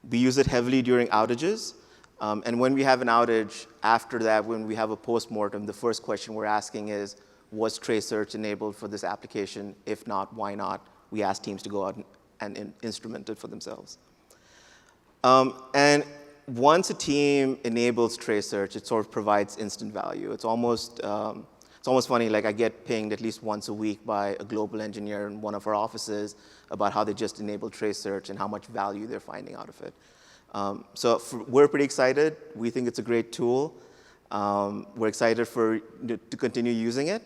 We use it heavily during outages. And when we have an outage, after that, when we have a postmortem, the first question we're asking is, was trace search enabled for this application? If not, why not? We ask teams to go out and instrument it for themselves. And once a team enables trace search, it sort of provides instant value. It's almost funny, like I get pinged at least once a week by a global engineer in one of our offices about how they just enabled trace search and how much value they're finding out of it. We're pretty excited. We think it's a great tool. We're excited to continue using it.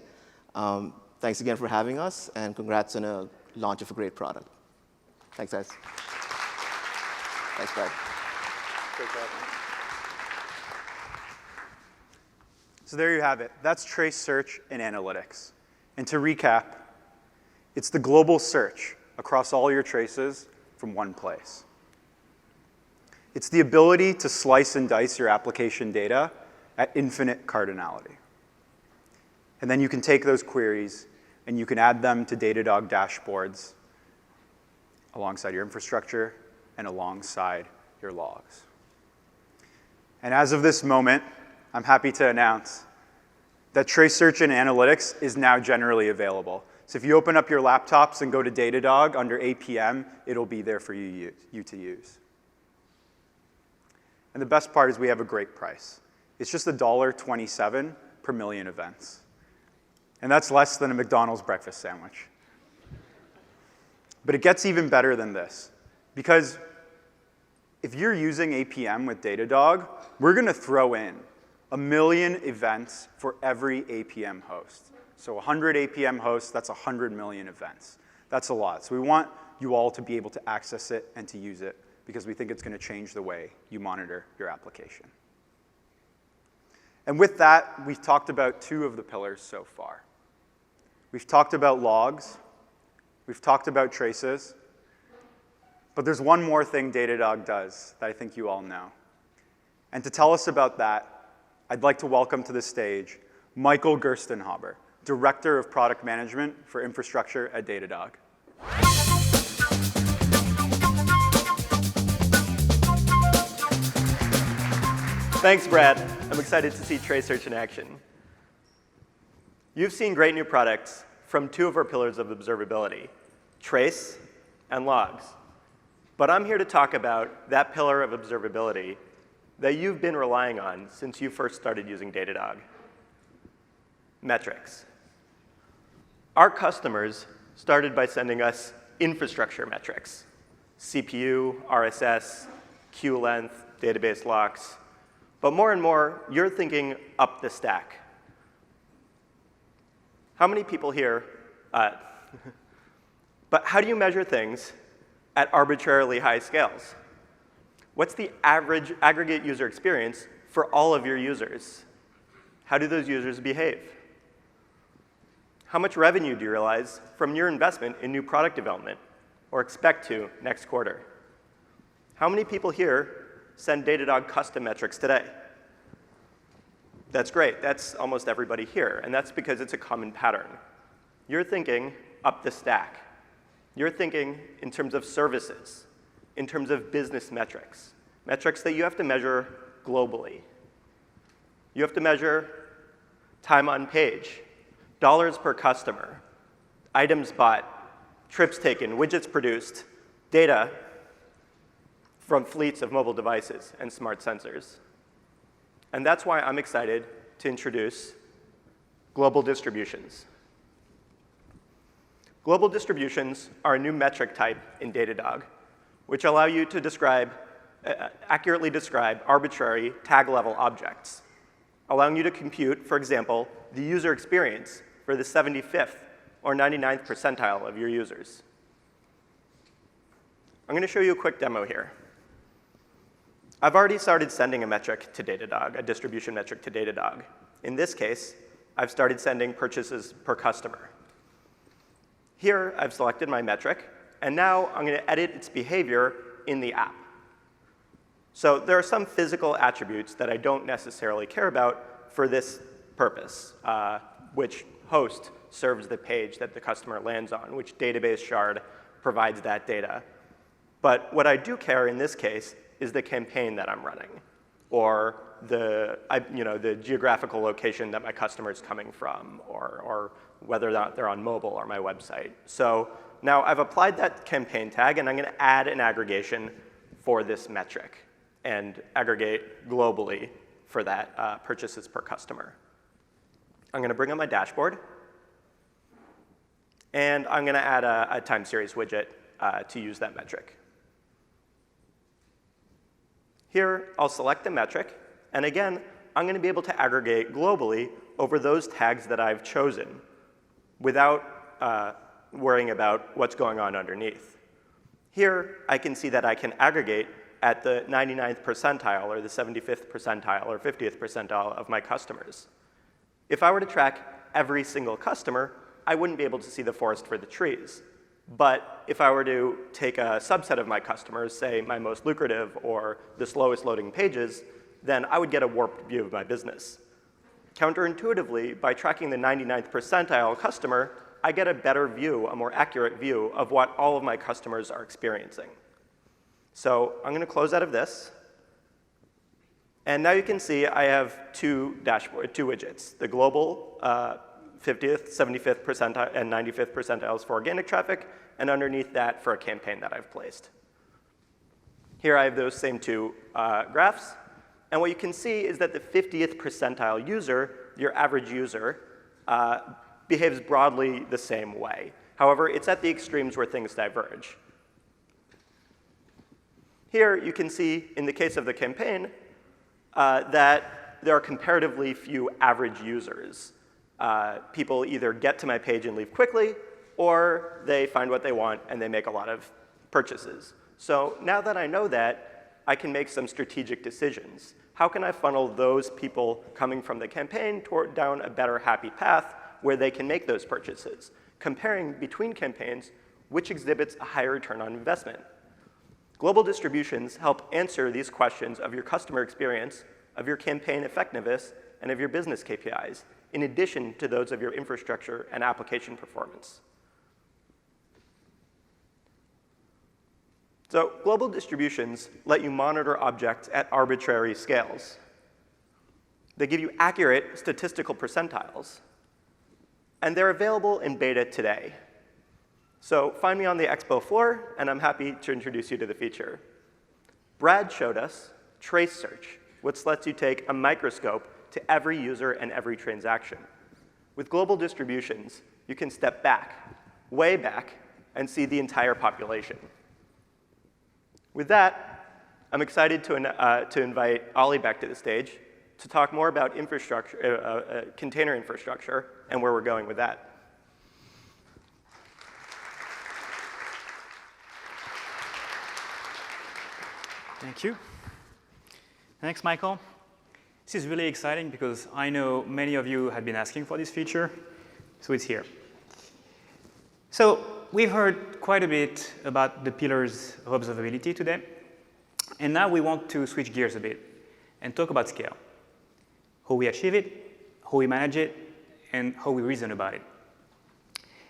Thanks again for having us, and congrats on a launch of a great product. Thanks, guys. Thanks, Brad. Great job. So there you have it. That's trace search and analytics. And to recap, it's the global search across all your traces from one place. It's the ability to slice and dice your application data at infinite cardinality. And then you can take those queries and you can add them to Datadog dashboards alongside your infrastructure and alongside your logs. And as of this moment, I'm happy to announce that trace search and analytics is now generally available. So if you open up your laptops and go to Datadog under APM, it'll be there for you to use. And the best part is we have a great price. It's just $1.27 per million events. And that's less than a McDonald's breakfast sandwich. But it gets even better than this. Because if you're using APM with Datadog, we're going to throw in 1 million events for every APM host. So 100 APM hosts, that's 100 million events. That's a lot. So we want you all to be able to access it and to use it because we think it's going to change the way you monitor your application. And with that, we've talked about 2 of the pillars so far. We've talked about logs. We've talked about traces. But there's one more thing Datadog does that I think you all know. And to tell us about that, I'd like to welcome to the stage Michael Gerstenhaber, Director of Product Management for Infrastructure at Datadog. Thanks, Brad. I'm excited to see trace search in action. You've seen great new products from 2 of our pillars of observability, trace and logs. But I'm here to talk about that pillar of observability that you've been relying on since you first started using Datadog, metrics. Our customers started by sending us infrastructure metrics, CPU, RSS, queue length, database locks. But more and more, you're thinking up the stack. How many people here? But how do you measure things at arbitrarily high scales? What's the average aggregate user experience for all of your users? How do those users behave? How much revenue do you realize from your investment in new product development or expect to next quarter? How many people here send Datadog custom metrics today? That's great. That's almost everybody here. And that's because it's a common pattern. You're thinking up the stack. You're thinking in terms of services, in terms of business metrics, metrics that you have to measure globally. You have to measure time on page, dollars per customer, items bought, trips taken, widgets produced, data from fleets of mobile devices and smart sensors. And that's why I'm excited to introduce global distributions. Global distributions are a new metric type in Datadog, which allow you to accurately describe arbitrary tag-level objects, allowing you to compute, for example, the user experience for the 75th or 99th percentile of your users. I'm going to show you a quick demo here. I've already started sending a metric to Datadog, a distribution metric to Datadog. In this case, I've started sending purchases per customer. Here, I've selected my metric, and now I'm going to edit its behavior in the app. So there are some physical attributes that I don't necessarily care about for this purpose, which host serves the page that the customer lands on, which database shard provides that data. But what I do care in this case is the campaign that I'm running, or the geographical location that my customer is coming from, or whether or not they're on mobile or my website. So now I've applied that campaign tag, and I'm going to add an aggregation for this metric and aggregate globally for that purchases per customer. I'm going to bring up my dashboard, and I'm going to add a time series widget to use that metric. Here, I'll select the metric, and again, I'm going to be able to aggregate globally over those tags that I've chosen without worrying about what's going on underneath. Here, I can see that I can aggregate at the 99th percentile, or the 75th percentile, or 50th percentile of my customers. If I were to track every single customer, I wouldn't be able to see the forest for the trees. But if I were to take a subset of my customers, say my most lucrative or the slowest loading pages, then I would get a warped view of my business. Counterintuitively, by tracking the 99th percentile customer, I get a better view, a more accurate view of what all of my customers are experiencing. So I'm going to close out of this. And now you can see I have two widgets, the global 50th, 75th percentile, and 95th percentiles for organic traffic, and underneath that for a campaign that I've placed. Here I have those same two graphs. And what you can see is that the 50th percentile user, your average user, behaves broadly the same way. However, it's at the extremes where things diverge. Here you can see, in the case of the campaign, that there are comparatively few average users. People either get to my page and leave quickly, or they find what they want and they make a lot of purchases. So now that I know that, I can make some strategic decisions. How can I funnel those people coming from the campaign down a better happy path where they can make those purchases? Comparing between campaigns, which exhibits a higher return on investment. Global distributions help answer these questions of your customer experience, of your campaign effectiveness, and of your business KPIs, in addition to those of your infrastructure and application performance. So global distributions let you monitor objects at arbitrary scales. They give you accurate statistical percentiles. And they're available in beta today. So find me on the expo floor, and I'm happy to introduce you to the feature. Brad showed us trace search, which lets you take a microscope to every user and every transaction. With global distributions, you can step back, way back, and see the entire population. With that, I'm excited to invite Ollie back to the stage to talk more about infrastructure, container infrastructure, and where we're going with that. Thank you. Thanks, Michael. This is really exciting because I know many of you have been asking for this feature, so it's here. So we've heard quite a bit about the pillars of observability today, and now we want to switch gears a bit and talk about scale, how we achieve it, how we manage it, and how we reason about it.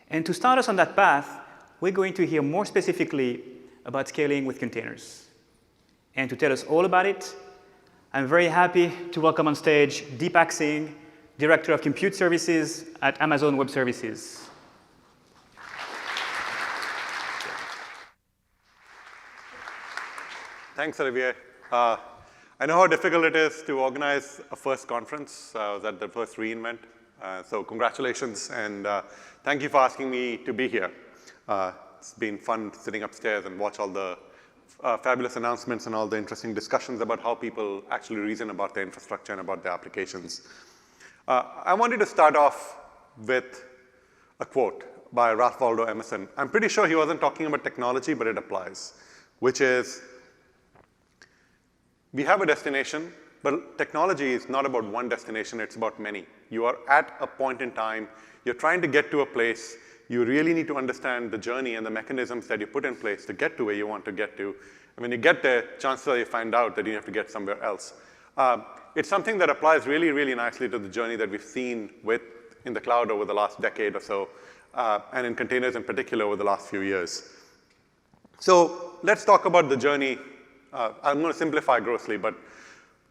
And to start us on that path, we're going to hear more specifically about scaling with containers. And to tell us all about it, I'm very happy to welcome on stage Deepak Singh, Director of Compute Services at Amazon Web Services. Thanks, Olivier. I know how difficult it is to organize a first conference. I was at the first reInvent. So congratulations, and thank you for asking me to be here. It's been fun sitting upstairs and watch all the fabulous announcements and all the interesting discussions about how people actually reason about their infrastructure and about their applications. I wanted to start off with a quote by Ralph Waldo Emerson. I'm pretty sure he wasn't talking about technology, but it applies, which is, we have a destination, but technology is not about one destination, it's about many. You are at a point in time, you're trying to get to a place, you really need to understand the journey and the mechanisms that you put in place to get to where you want to get to. And when you get there, chances are you find out that you have to get somewhere else. It's something that applies really, really nicely to the journey that we've seen in the cloud over the last decade or so, and in containers in particular over the last few years. So let's talk about the journey. I'm going to simplify grossly, but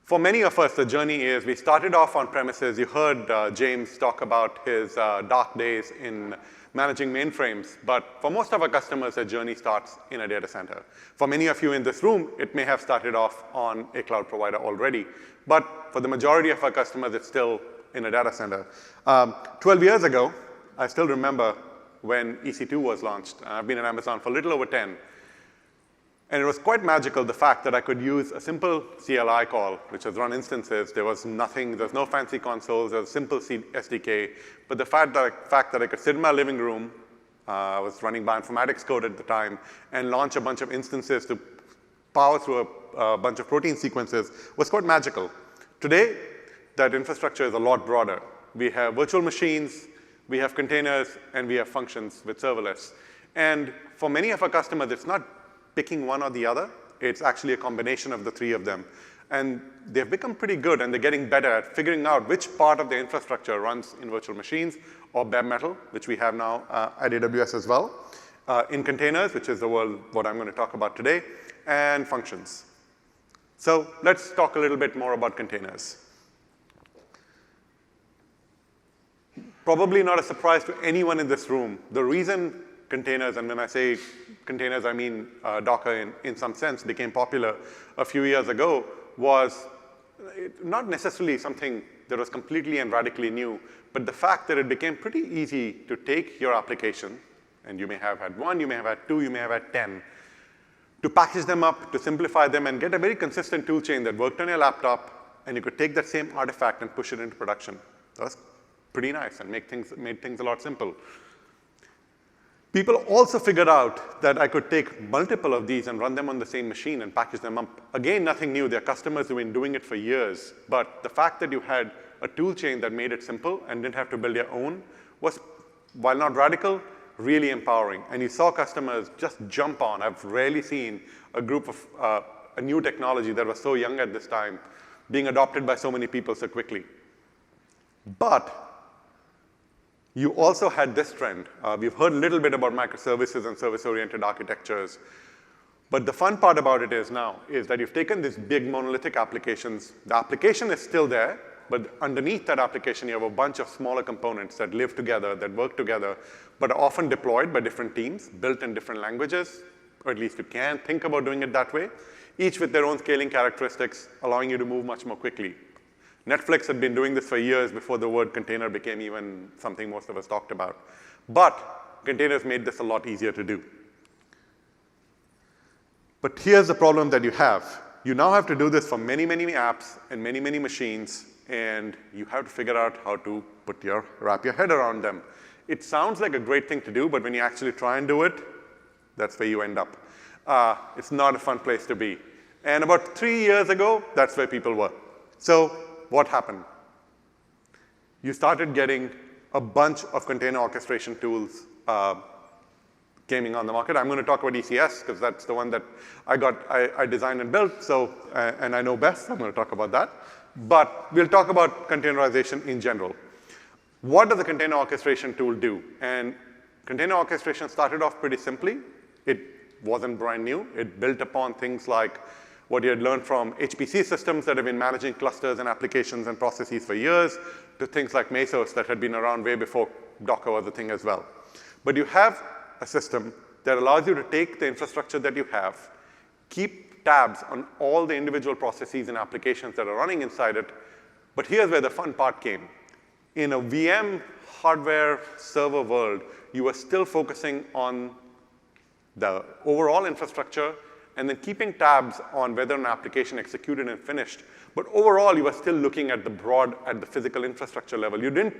for many of us, the journey is we started off on premises. You heard James talk about his dark days in managing mainframes, but for most of our customers, the journey starts in a data center. For many of you in this room, it may have started off on a cloud provider already, but for the majority of our customers, it's still in a data center. 12 years ago, I still remember when EC2 was launched. I've been at Amazon for a little over 10. And it was quite magical, the fact that I could use a simple CLI call, which was run instances. There was nothing, there was no fancy consoles, there was a simple SDK. But the fact that I could sit in my living room, I was running bioinformatics code at the time, and launch a bunch of instances to power through a bunch of protein sequences was quite magical. Today, that infrastructure is a lot broader. We have virtual machines, we have containers, and we have functions with serverless. And for many of our customers, it's not picking one or the other. It's actually a combination of the three of them. And they've become pretty good, and they're getting better at figuring out which part of the infrastructure runs in virtual machines or bare metal, which we have now at AWS as well, in containers, which is what I'm going to talk about today, and functions. So let's talk a little bit more about containers. Probably not a surprise to anyone in this room. The reason containers, and when I say containers, I mean Docker in some sense, became popular a few years ago, was not necessarily something that was completely and radically new, but the fact that it became pretty easy to take your application, and you may have had one, you may have had two, you may have had 10, to package them up, to simplify them, and get a very consistent tool chain that worked on your laptop, and you could take that same artifact and push it into production. That was pretty nice and made things a lot simple. People also figured out that I could take multiple of these and run them on the same machine and package them up. Again, nothing new. Their customers have been doing it for years. But the fact that you had a tool chain that made it simple and didn't have to build your own was, while not radical, really empowering. And you saw customers just jump on. I've rarely seen a group of a new technology that was so young at this time being adopted by so many people so quickly. But you also had this trend. We've heard a little bit about microservices and service-oriented architectures. But the fun part about it is that you've taken these big monolithic applications. The application is still there, but underneath that application, you have a bunch of smaller components that live together, that work together, but are often deployed by different teams, built in different languages, or at least you can think about doing it that way, each with their own scaling characteristics, allowing you to move much more quickly. Netflix had been doing this for years before the word container became even something most of us talked about. But containers made this a lot easier to do. But here's the problem that you have. You now have to do this for many, many apps and many, many machines, and you have to figure out how to wrap your head around them. It sounds like a great thing to do, but when you actually try and do it, that's where you end up. It's not a fun place to be. And about 3 years ago, that's where people were. So what happened? You started getting a bunch of container orchestration tools coming on the market. I'm going to talk about ECS because that's the one that I designed and built, and I know best. So I'm going to talk about that. But we'll talk about containerization in general. What does a container orchestration tool do? And container orchestration started off pretty simply. It wasn't brand new. It built upon things like what you had learned from HPC systems that have been managing clusters and applications and processes for years, to things like Mesos that had been around way before Docker was a thing as well. But you have a system that allows you to take the infrastructure that you have, keep tabs on all the individual processes and applications that are running inside it. But here's where the fun part came. In a VM hardware server world, you were still focusing on the overall infrastructure and then keeping tabs on whether an application executed and finished. But overall, you were still looking at the physical infrastructure level. You didn't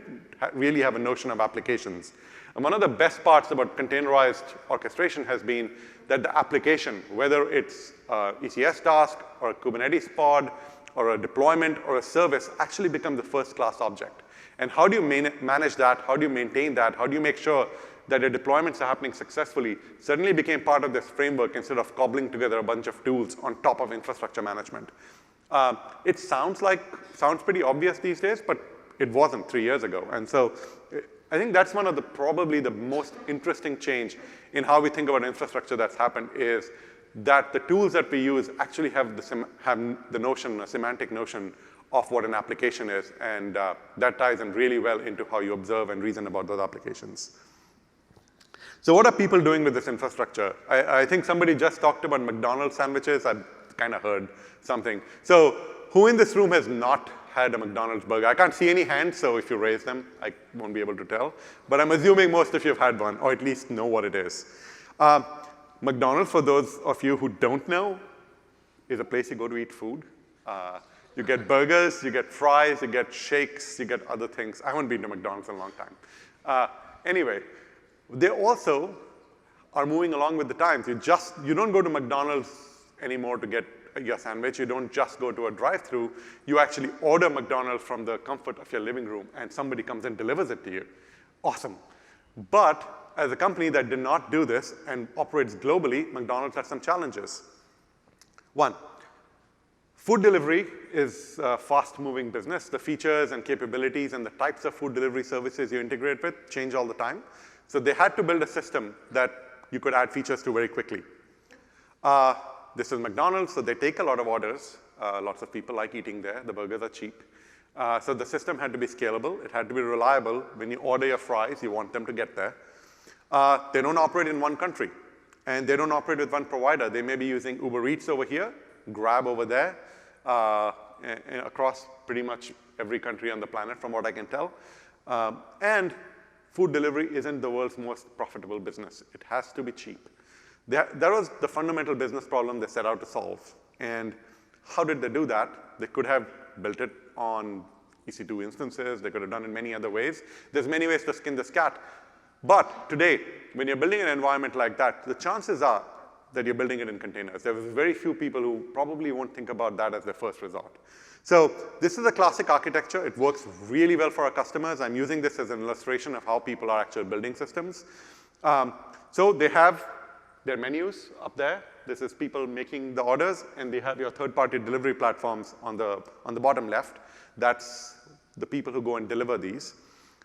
really have a notion of applications. And one of the best parts about containerized orchestration has been that the application, whether it's an ECS task or a Kubernetes pod or a deployment or a service, actually becomes the first-class object. And how do you manage that? How do you maintain that? How do you make sure that your deployments are happening successfully? Suddenly became part of this framework instead of cobbling together a bunch of tools on top of infrastructure management. It sounds pretty obvious these days, but it wasn't 3 years ago. And so I think that's one of probably the most interesting change in how we think about infrastructure that's happened, is that the tools that we use actually have the notion, a semantic notion of what an application is, and that ties in really well into how you observe and reason about those applications. So what are people doing with this infrastructure? I think somebody just talked about McDonald's sandwiches. I kind of heard something. So who in this room has not had a McDonald's burger? I can't see any hands, so if you raise them, I won't be able to tell. But I'm assuming most of you have had one, or at least know what it is. McDonald's, for those of you who don't know, is a place you go to eat food. You get burgers, you get fries, you get shakes, you get other things. I haven't been to McDonald's in a long time. Anyway, they also are moving along with the times. You don't go to McDonald's anymore to get your sandwich. You don't just go to a drive-through. You actually order McDonald's from the comfort of your living room, and somebody comes and delivers it to you. Awesome. But as a company that did not do this and operates globally, McDonald's has some challenges. One, food delivery is a fast-moving business. The features and capabilities and the types of food delivery services you integrate with change all the time. So they had to build a system that you could add features to very quickly. This is McDonald's, so they take a lot of orders. Lots of people like eating there. The burgers are cheap. So the system had to be scalable. It had to be reliable. When you order your fries, you want them to get there. They don't operate in one country, and they don't operate with one provider. They may be using Uber Eats over here, Grab over there, across pretty much every country on the planet, from what I can tell. And food delivery isn't the world's most profitable business. It has to be cheap. That was the fundamental business problem they set out to solve. And how did they do that? They could have built it on EC2 instances. They could have done it many other ways. There's many ways to skin this cat. But today, when you're building an environment like that, the chances are that you're building it in containers. There's very few people who probably won't think about that as their first resort. So this is a classic architecture. It works really well for our customers. I'm using this as an illustration of how people are actually building systems. So they have their menus up there. This is people making the orders, and they have your third-party delivery platforms on the bottom left. That's the people who go and deliver these.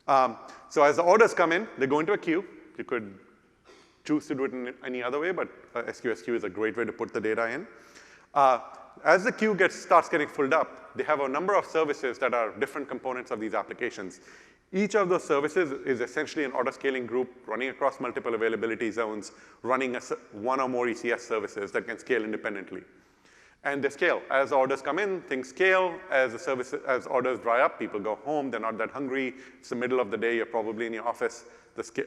So as the orders come in, they go into a queue. You could choose to do it in any other way, but SQS queue is a great way to put the data in. As the queue starts getting filled up, they have a number of services that are different components of these applications. Each of those services is essentially an auto-scaling group running across multiple availability zones, running one or more ECS services that can scale independently. And they scale. As orders come in, things scale. As orders dry up, people go home. They're not that hungry. It's the middle of the day. You're probably in your office.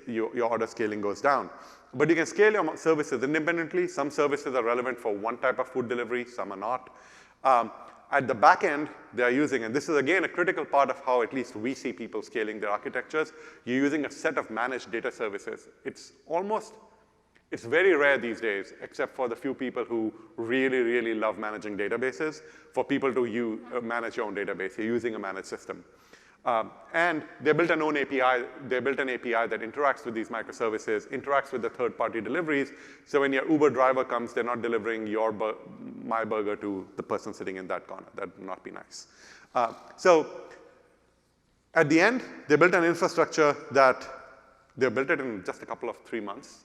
Your order scaling goes down. But you can scale your services independently. Some services are relevant for one type of food delivery. Some are not. At the back end, they are using, and this is again a critical part of how at least we see people scaling their architectures, you're using a set of managed data services. It's very rare these days, except for the few people who really, really love managing databases, for people to manage your own database. You're using a managed system. And they built an own API. They built an API that interacts with these microservices, interacts with the third-party deliveries. So when your Uber driver comes, they're not delivering my burger to the person sitting in that corner. That would not be nice. So at the end, they built an infrastructure that they built it in just a couple of 3 months.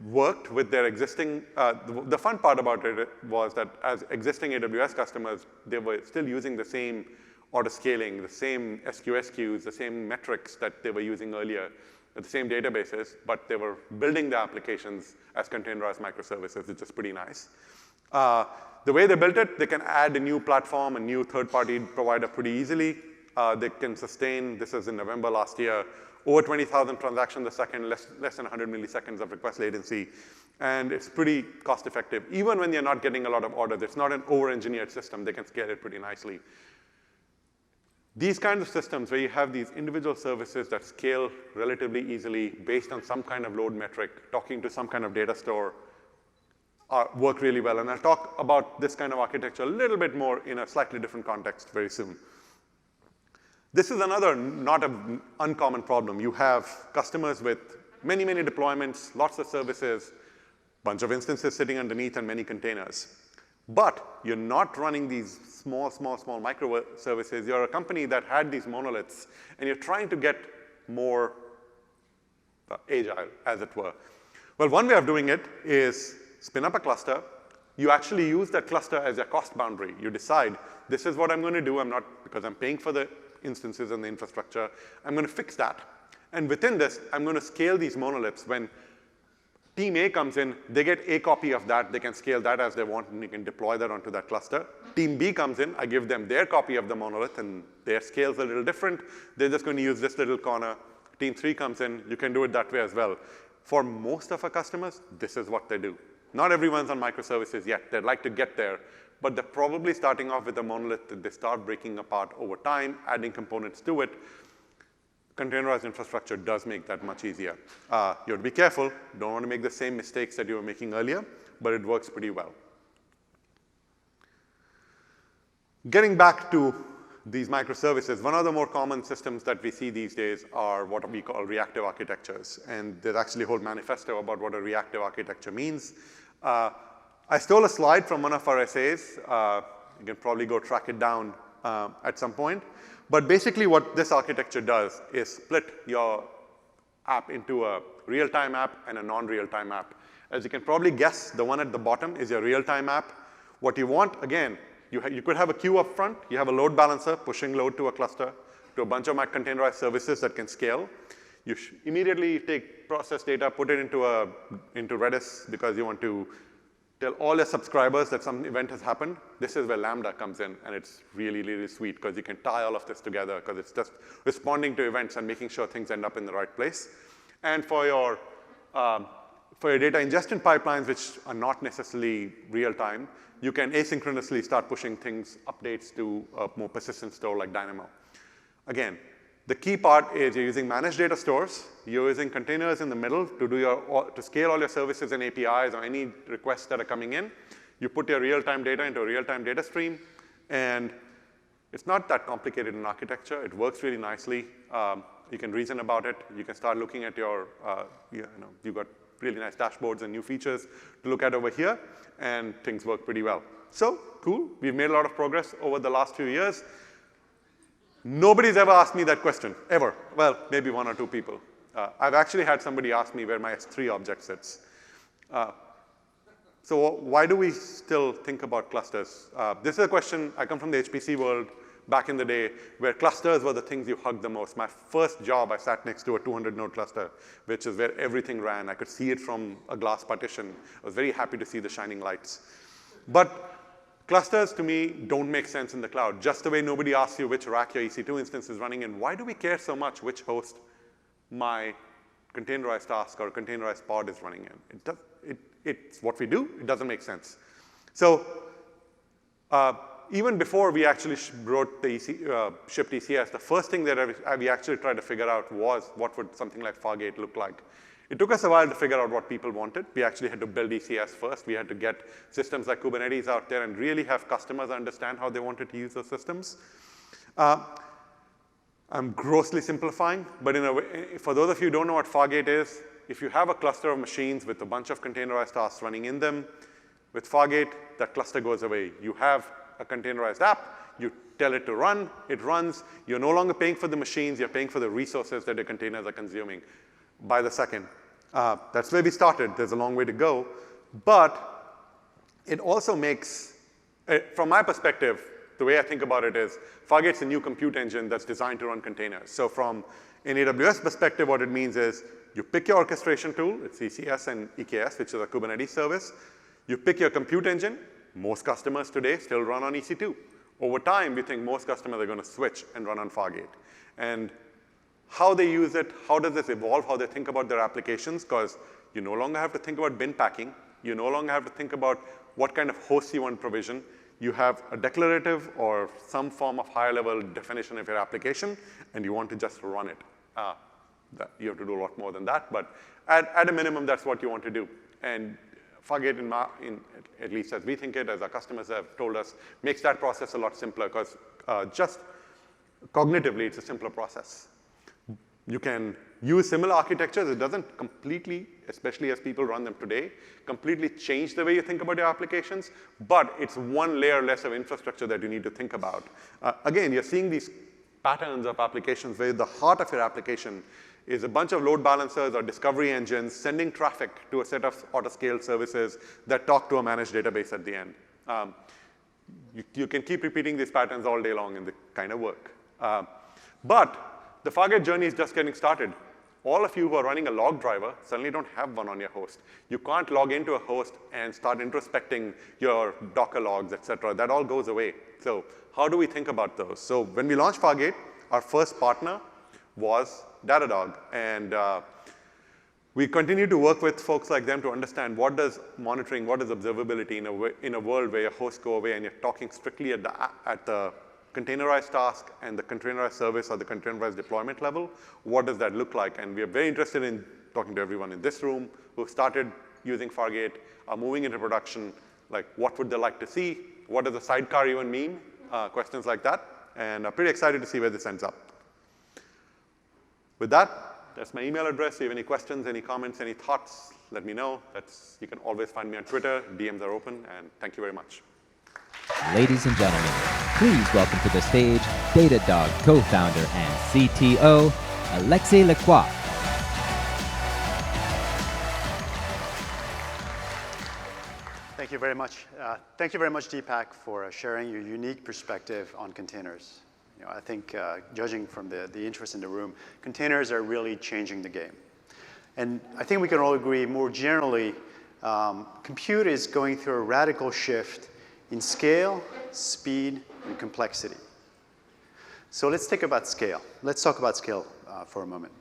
worked with their existing, the fun part about it was that as existing AWS customers, they were still using the same auto scaling, the same SQS queues, the same metrics that they were using earlier, the same databases, but they were building the applications as containerized microservices, which is pretty nice. The way they built it, they can add a new platform, a new third-party provider pretty easily. They can sustain, this is in November last year, over 20,000 transactions a second, less than 100 milliseconds of request latency. And it's pretty cost effective. Even when you're not getting a lot of orders, it's not an over-engineered system. They can scale it pretty nicely. These kinds of systems where you have these individual services that scale relatively easily based on some kind of load metric, talking to some kind of data store, work really well. And I'll talk about this kind of architecture a little bit more in a slightly different context very soon. This is another not an uncommon problem. You have customers with many, many deployments, lots of services, bunch of instances sitting underneath, and many containers. But you're not running these small microservices. You're a company that had these monoliths, and you're trying to get more agile, as it were. Well, one way of doing it is spin up a cluster. You actually use that cluster as a cost boundary. You decide, this is what I'm going to do. I'm not, because I'm paying for the instances and the infrastructure. I'm going to fix that. And within this, I'm going to scale these monoliths. When Team A comes in, they get a copy of that. They can scale that as they want, and you can deploy that onto that cluster. Team B comes in. I give them their copy of the monolith, and their scale's a little different. They're just going to use this little corner. Team 3 comes in. You can do it that way as well. For most of our customers, this is what they do. Not everyone's on microservices yet. They'd like to get there, but they're probably starting off with a monolith that they start breaking apart over time, adding components to it. Containerized infrastructure does make that much easier. You have to be careful. Don't want to make the same mistakes that you were making earlier, but it works pretty well. Getting back to these microservices, one of the more common systems that we see these days are what we call reactive architectures. And there's actually a whole manifesto about what a reactive architecture means. I stole a slide from one of our essays. You can probably go track it down at some point. But basically what this architecture does is split your app into a real-time app and a non-real-time app. As you can probably guess, the one at the bottom is your real-time app. What you want, again, you could have a queue up front. You have a load balancer pushing load to a cluster, to a bunch of containerized services that can scale. You immediately take process data, put it into Redis because you want to tell all your subscribers that some event has happened. This is where Lambda comes in, and it's really, really sweet because you can tie all of this together because it's just responding to events and making sure things end up in the right place. And for your data ingestion pipelines, which are not necessarily real time, you can asynchronously start pushing things, updates to a more persistent store like Dynamo. Again, the key part is you're using managed data stores. You're using containers in the middle to scale all your services and APIs or any requests that are coming in. You put your real-time data into a real-time data stream, and it's not that complicated in architecture. It works really nicely. You can reason about it. You can start looking at your, you've got really nice dashboards and new features to look at over here, and things work pretty well. So cool. We've made a lot of progress over the last few years. Nobody's ever asked me that question, ever. Well, maybe one or two people. I've actually had somebody ask me where my S3 object sits. So why do we still think about clusters? This is a question, I come from the HPC world back in the day where clusters were the things you hugged the most. My first job, I sat next to a 200-node cluster, which is where everything ran. I could see it from a glass partition. I was very happy to see the shining lights. But clusters, to me, don't make sense in the cloud. Just the way nobody asks you which rack your EC2 instance is running in, why do we care so much which host my containerized task or containerized pod is running in? It's what we do. It doesn't make sense. So even before we actually wrote the shipped ECS, the first thing that we actually tried to figure out was what would something like Fargate look like. It took us a while to figure out what people wanted. We actually had to build ECS first. We had to get systems like Kubernetes out there and really have customers understand how they wanted to use those systems. I'm grossly simplifying, but in a way, for those of you who don't know what Fargate is, if you have a cluster of machines with a bunch of containerized tasks running in them, with Fargate, that cluster goes away. You have a containerized app. You tell it to run. It runs. You're no longer paying for the machines. You're paying for the resources that the containers are consuming by the second. That's where we started. There's a long way to go. But it also makes, from my perspective, the way I think about it is Fargate's a new compute engine that's designed to run containers. So from an AWS perspective, what it means is you pick your orchestration tool. It's ECS and EKS, which is a Kubernetes service. You pick your compute engine. Most customers today still run on EC2. Over time, we think most customers are going to switch and run on Fargate. And how they use it, how does this evolve, how they think about their applications, because you no longer have to think about bin packing. You no longer have to think about what kind of hosts you want to provision. You have a declarative or some form of higher level definition of your application, and you want to just run it. You have to do a lot more than that, but at a minimum, that's what you want to do. And Fargate, at least as we think it, as our customers have told us, makes that process a lot simpler, because just cognitively, it's a simpler process. You can use similar architectures. It doesn't completely, especially as people run them today, completely change the way you think about your applications, but it's one layer less of infrastructure that you need to think about. Again, you're seeing these patterns of applications where the heart of your application is a bunch of load balancers or discovery engines sending traffic to a set of auto-scale services that talk to a managed database at the end. You can keep repeating these patterns all day long and they kind of work. But the Fargate journey is just getting started. All of you who are running a log driver suddenly don't have one on your host. You can't log into a host and start introspecting your Docker logs, et cetera. That all goes away. So how do we think about those? So when we launched Fargate, our first partner was Datadog. And we continue to work with folks like them to understand what does monitoring, what is observability in a world where your hosts go away and you're talking strictly at the containerized task and the containerized service or the containerized deployment level. What does that look like? And we are very interested in talking to everyone in this room who started using Fargate, are moving into production, like what would they like to see? What does a sidecar even mean? Questions like that. And I'm pretty excited to see where this ends up. With that, that's my email address. If you have any questions, any comments, any thoughts, let me know. You can always find me on Twitter. DMs are open. And thank you very much. Ladies and gentlemen, please welcome to the stage Datadog co-founder and CTO, Alexis Lê-Quôc. Thank you very much. Thank you very much, Deepak, for sharing your unique perspective on containers. I think, judging from the interest in the room, containers are really changing the game. And I think we can all agree more generally, compute is going through a radical shift in scale, speed, and complexity. So let's think about scale. Let's talk about scale for a moment.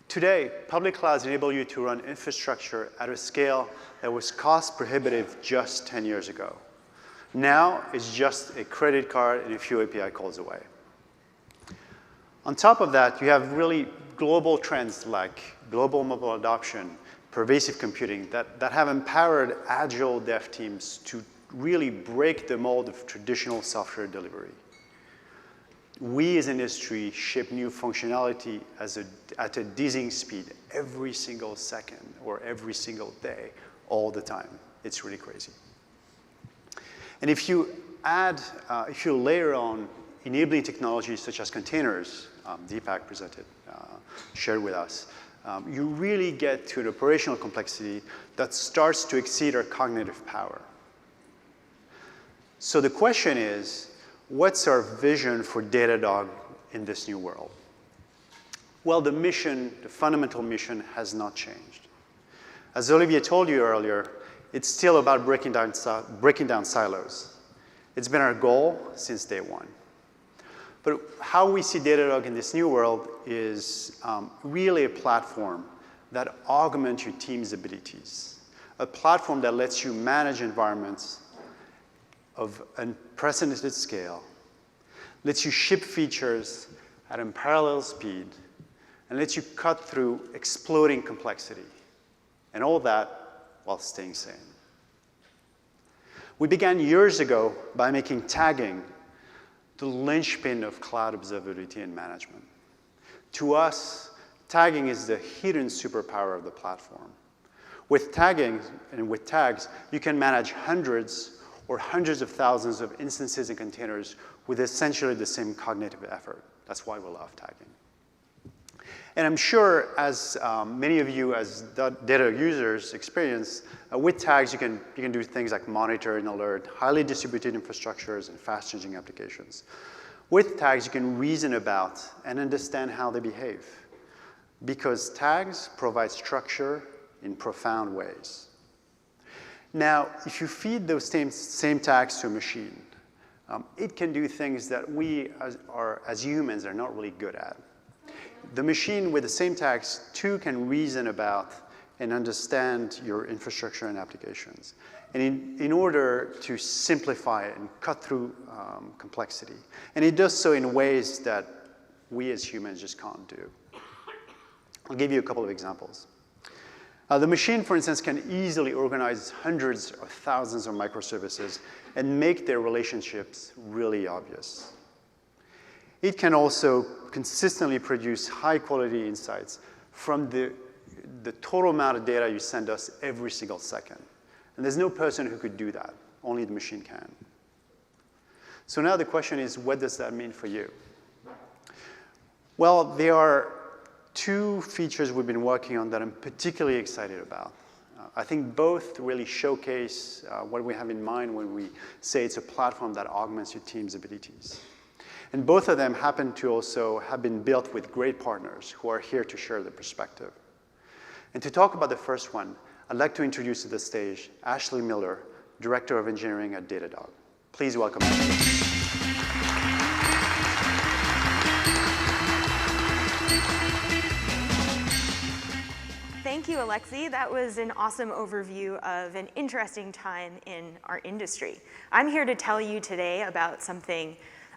Today, public clouds enable you to run infrastructure at a scale that was cost prohibitive just 10 years ago. Now, it's just a credit card and a few API calls away. On top of that, you have really global trends like global mobile adoption, pervasive computing that have empowered agile dev teams to really break the mold of traditional software delivery. We as an industry ship new functionality at a dizzying speed every single second or every single day, all the time. It's really crazy. And if you layer on enabling technologies such as containers, Deepak shared with us, you really get to an operational complexity that starts to exceed our cognitive power. So the question is, what's our vision for Datadog in this new world? Well, the fundamental mission has not changed. As Olivier told you earlier, it's still about breaking down silos. It's been our goal since day one. But how we see Datadog in this new world is really a platform that augments your team's abilities, a platform that lets you manage environments of unprecedented scale, lets you ship features at unparalleled speed, and lets you cut through exploding complexity, and all that while staying sane. We began years ago by making tagging the linchpin of cloud observability and management. To us, tagging is the hidden superpower of the platform. With tagging and with tags, you can manage hundreds or hundreds of thousands of instances and containers with essentially the same cognitive effort. That's why we love tagging. And I'm sure, as many of you as data users experience, with tags you can do things like monitor and alert highly distributed infrastructures and fast-changing applications. With tags, you can reason about and understand how they behave, because tags provide structure in profound ways. Now, if you feed those same tags to a machine, it can do things that we as humans are not really good at. The machine with the same tags too can reason about and understand your infrastructure and applications. And in order to simplify it and cut through complexity. And it does so in ways that we as humans just can't do. I'll give you a couple of examples. The machine, for instance, can easily organize hundreds or thousands of microservices and make their relationships really obvious. It can also consistently produce high-quality insights from the total amount of data you send us every single second. And there's no person who could do that. Only the machine can. So now the question is, what does that mean for you? Well, there are two features we've been working on that I'm particularly excited about. I think both really showcase what we have in mind when we say it's a platform that augments your team's abilities. And both of them happen to also have been built with great partners who are here to share their perspective. And to talk about the first one, I'd like to introduce to the stage Ashley Miller, Director of Engineering at Datadog. Please welcome Ashley. Thank you, Alexi. That was an awesome overview of an interesting time in our industry. I'm here to tell you today about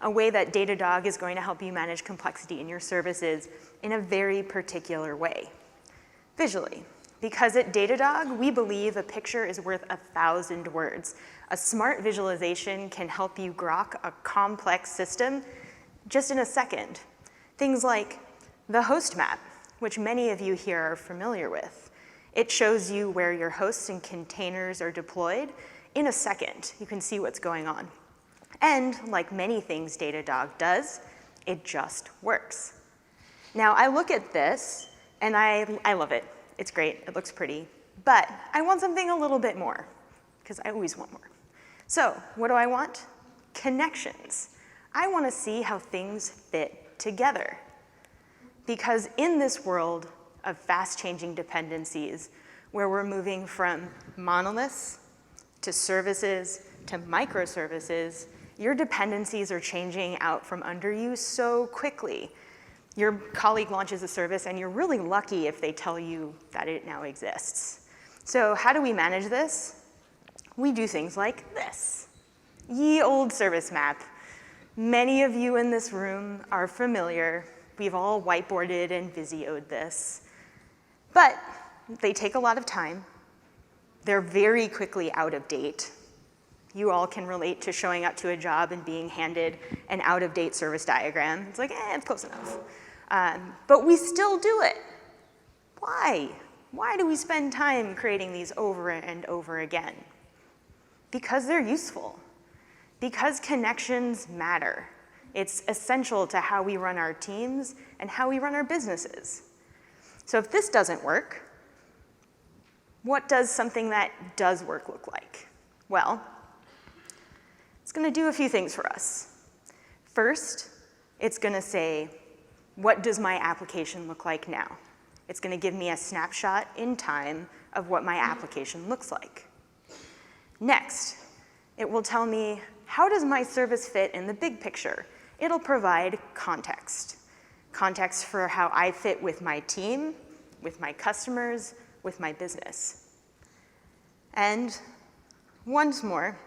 a way that Datadog is going to help you manage complexity in your services in a very particular way, visually. Because at Datadog, we believe a picture is worth 1,000 words. A smart visualization can help you grok a complex system just in a second. Things like the host map, which many of you here are familiar with. It shows you where your hosts and containers are deployed. In a second, you can see what's going on. And like many things Datadog does, it just works. Now, I look at this, and I love it. It's great, it looks pretty, but I want something a little bit more, because I always want more. So, what do I want? Connections. I want to see how things fit together. Because in this world of fast-changing dependencies, where we're moving from monoliths to services to microservices, your dependencies are changing out from under you so quickly. Your colleague launches a service, and you're really lucky if they tell you that it now exists. So how do we manage this? We do things like this. Ye old service map. Many of you in this room are familiar. We've all whiteboarded and Visio'd this. But they take a lot of time. They're very quickly out of date. You all can relate to showing up to a job and being handed an out-of-date service diagram. It's like, it's close enough. But we still do it. Why? Why do we spend time creating these over and over again? Because they're useful. Because connections matter. It's essential to how we run our teams and how we run our businesses. So if this doesn't work, what does something that does work look like? Well, it's going to do a few things for us. First, it's going to say, what does my application look like now? It's going to give me a snapshot in time of what my application looks like. Next, it will tell me, how does my service fit in the big picture? It'll provide context. Context for how I fit with my team, with my customers, with my business. And once more,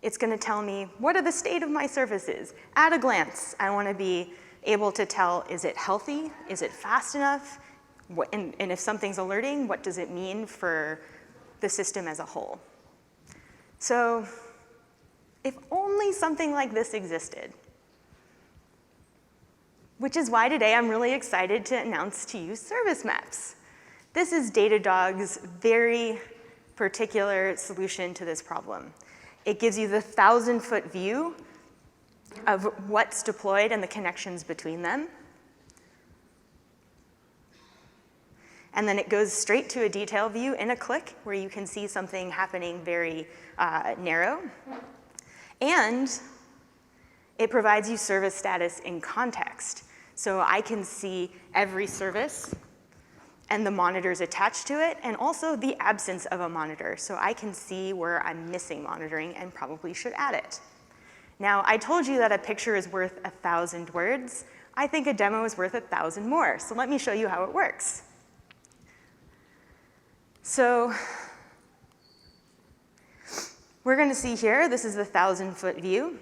it's going to tell me, what are the state of my services? At a glance, I want to be able to tell, is it healthy? Is it fast enough? And if something's alerting, what does it mean for the system as a whole? So if only something like this existed, which is why today I'm really excited to announce to you service maps. This is Datadog's very particular solution to this problem. It gives you the 1,000-foot view of what's deployed and the connections between them. And then it goes straight to a detail view in a click where you can see something happening very narrow. And it provides you service status in context. So I can see every service and the monitors attached to it, and also the absence of a monitor. So I can see where I'm missing monitoring and probably should add it. Now, I told you that a picture is worth 1,000 words. I think a demo is worth 1,000 more. So let me show you how it works. So we're going to see here, this is the 1,000-foot view.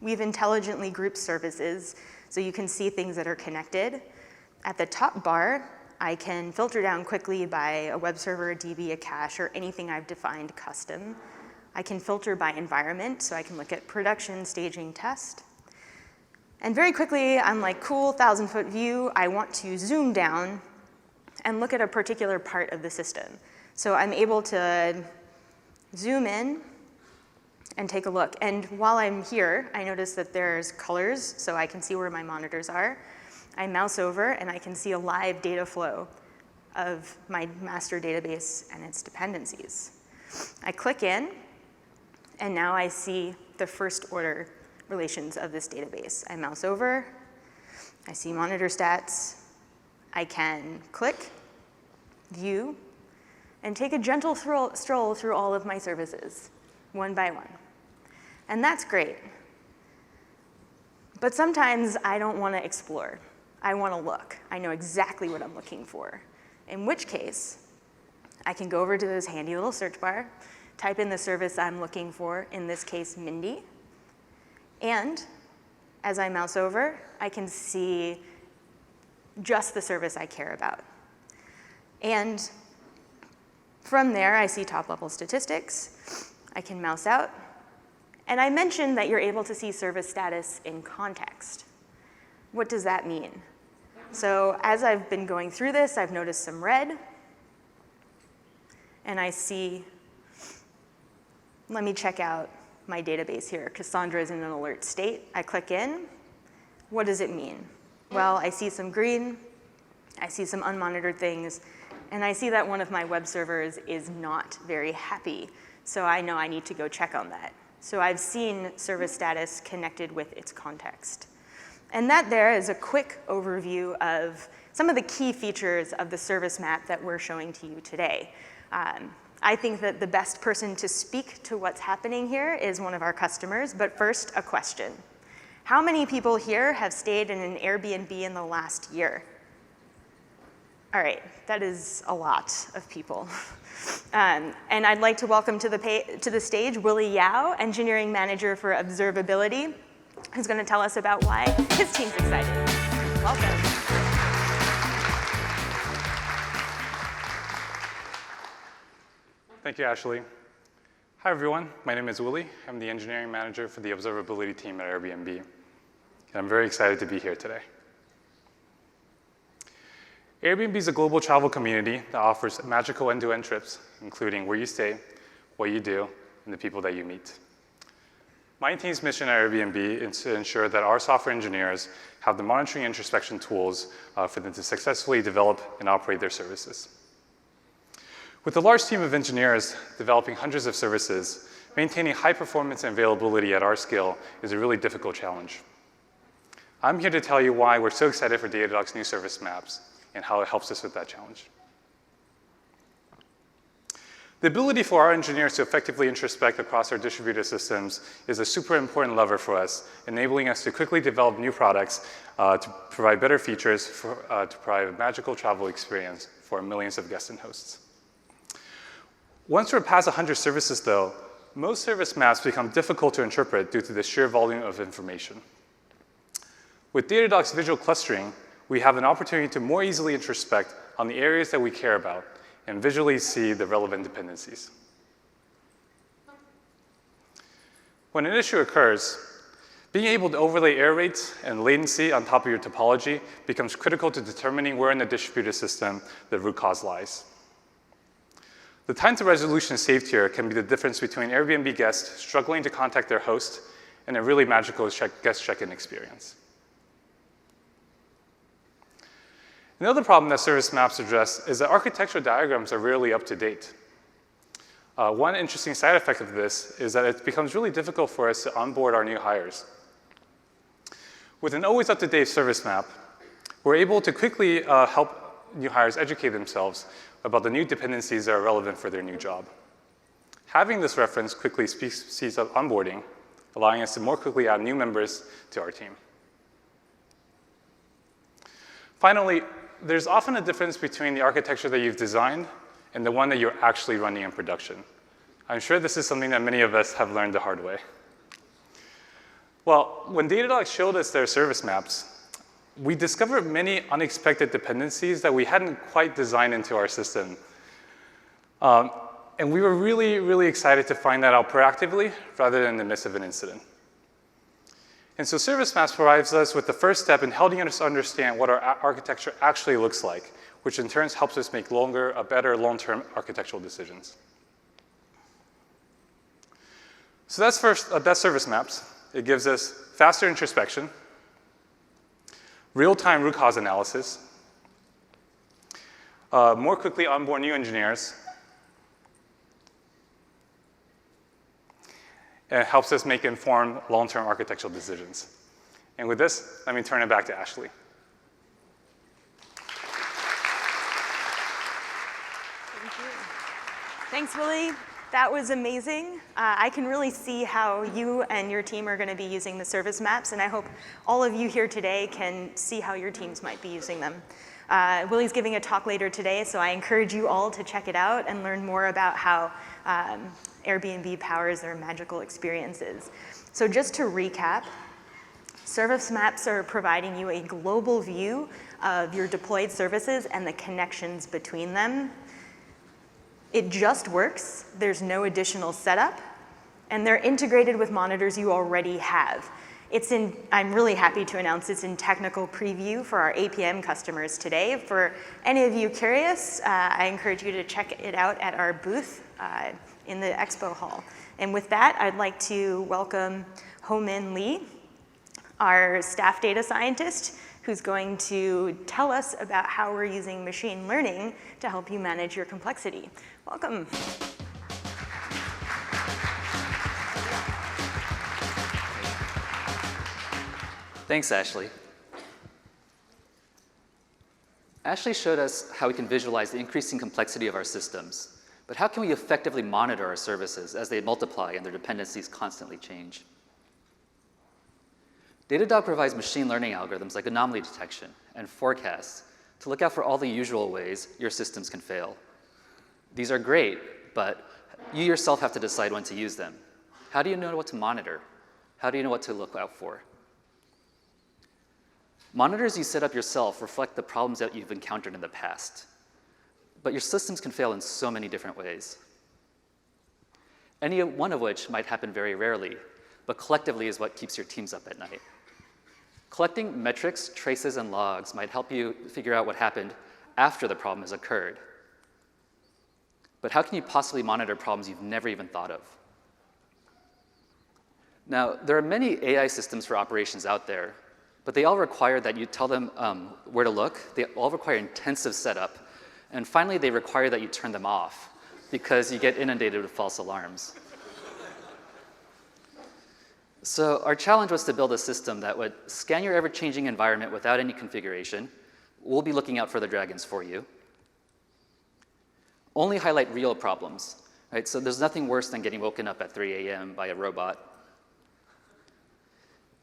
We've intelligently grouped services, so you can see things that are connected. At the top bar, I can filter down quickly by a web server, a DB, a cache, or anything I've defined custom. I can filter by environment, so I can look at production, staging, test. And very quickly, I'm like, cool, 1,000-foot view. I want to zoom down and look at a particular part of the system. So I'm able to zoom in and take a look. And while I'm here, I notice that there's colors, so I can see where my monitors are. I mouse over, and I can see a live data flow of my master database and its dependencies. I click in, and now I see the first order relations of this database. I mouse over, I see monitor stats. I can click, view, and take a gentle stroll through all of my services, one by one. And that's great. But sometimes I don't want to explore. I want to look. I know exactly what I'm looking for. In which case, I can go over to this handy little search bar, type in the service I'm looking for, in this case, Mindy. And as I mouse over, I can see just the service I care about. And from there, I see top-level statistics. I can mouse out. And I mentioned that you're able to see service status in context. What does that mean? So as I've been going through this, I've noticed some red. And I see, let me check out my database here. Cassandra is in an alert state. I click in. What does it mean? Well, I see some green. I see some unmonitored things. And I see that one of my web servers is not very happy. So I know I need to go check on that. So I've seen service status connected with its context. And that there is a quick overview of some of the key features of the service map that we're showing to you today. I think that the best person to speak to what's happening here is one of our customers, but first, a question. How many people here have stayed in an Airbnb in the last year? All right, that is a lot of people. And I'd like to welcome to the stage Willie Yao, Engineering Manager for Observability, who's going to tell us about why his team's excited. Welcome. Thank you, Ashley. Hi, everyone. My name is Willie. I'm the engineering manager for the observability team at Airbnb. And I'm very excited to be here today. Airbnb is a global travel community that offers magical end-to-end trips, including where you stay, what you do, and the people that you meet. My team's mission at Airbnb is to ensure that our software engineers have the monitoring and introspection tools for them to successfully develop and operate their services. With a large team of engineers developing hundreds of services, maintaining high performance and availability at our scale is a really difficult challenge. I'm here to tell you why we're so excited for Datadog's new service maps and how it helps us with that challenge. The ability for our engineers to effectively introspect across our distributed systems is a super important lever for us, enabling us to quickly develop new products to provide better features to provide a magical travel experience for millions of guests and hosts. Once we're past 100 services, though, most service maps become difficult to interpret due to the sheer volume of information. With Datadog's visual clustering, we have an opportunity to more easily introspect on the areas that we care about and visually see the relevant dependencies. When an issue occurs, being able to overlay error rates and latency on top of your topology becomes critical to determining where in the distributed system the root cause lies. The time to resolution saved here can be the difference between Airbnb guests struggling to contact their host and a really magical guest check-in experience. Another problem that service maps address is that architectural diagrams are rarely up to date. One interesting side effect of this is that it becomes really difficult for us to onboard our new hires. With an always up-to-date service map, we're able to quickly help new hires educate themselves about the new dependencies that are relevant for their new job. Having this reference quickly speeds up onboarding, allowing us to more quickly add new members to our team. Finally, there's often a difference between the architecture that you've designed and the one that you're actually running in production. I'm sure this is something that many of us have learned the hard way. Well, when Datadog showed us their service maps, we discovered many unexpected dependencies that we hadn't quite designed into our system. And we were really, really excited to find that out proactively rather than in the midst of an incident. And so service maps provides us with the first step in helping us understand what our architecture actually looks like, which in turn helps us make better long-term architectural decisions. So that's service maps. It gives us faster introspection, real-time root cause analysis, more quickly onboard new engineers, and it helps us make informed long-term architectural decisions. And with this, let me turn it back to Ashley. Thank you. Thanks, Willie. That was amazing. I can really see how you and your team are going to be using the service maps, and I hope all of you here today can see how your teams might be using them. Willie's giving a talk later today, so I encourage you all to check it out and learn more about how Airbnb powers their magical experiences. So just to recap, service maps are providing you a global view of your deployed services and the connections between them. It just works. There's no additional setup, and they're integrated with monitors you already have. I'm really happy to announce it's in technical preview for our APM customers today. For any of you curious, I encourage you to check it out at our booth in the expo hall. And with that, I'd like to welcome Homin Lee, our staff data scientist, who's going to tell us about how we're using machine learning to help you manage your complexity. Welcome. Thanks, Ashley. Ashley showed us how we can visualize the increasing complexity of our systems, but how can we effectively monitor our services as they multiply and their dependencies constantly change? Datadog provides machine learning algorithms like anomaly detection and forecasts to look out for all the usual ways your systems can fail. These are great, but you yourself have to decide when to use them. How do you know what to monitor? How do you know what to look out for? Monitors you set up yourself reflect the problems that you've encountered in the past, but your systems can fail in so many different ways. Any one of which might happen very rarely, but collectively is what keeps your teams up at night. Collecting metrics, traces, and logs might help you figure out what happened after the problem has occurred. But how can you possibly monitor problems you've never even thought of? Now, there are many AI systems for operations out there, but they all require that you tell them where to look. They all require intensive setup. And finally, they require that you turn them off because you get inundated with false alarms. So our challenge was to build a system that would scan your ever-changing environment without any configuration. We'll be looking out for the dragons for you. Only highlight real problems, right? So there's nothing worse than getting woken up at 3 a.m. by a robot.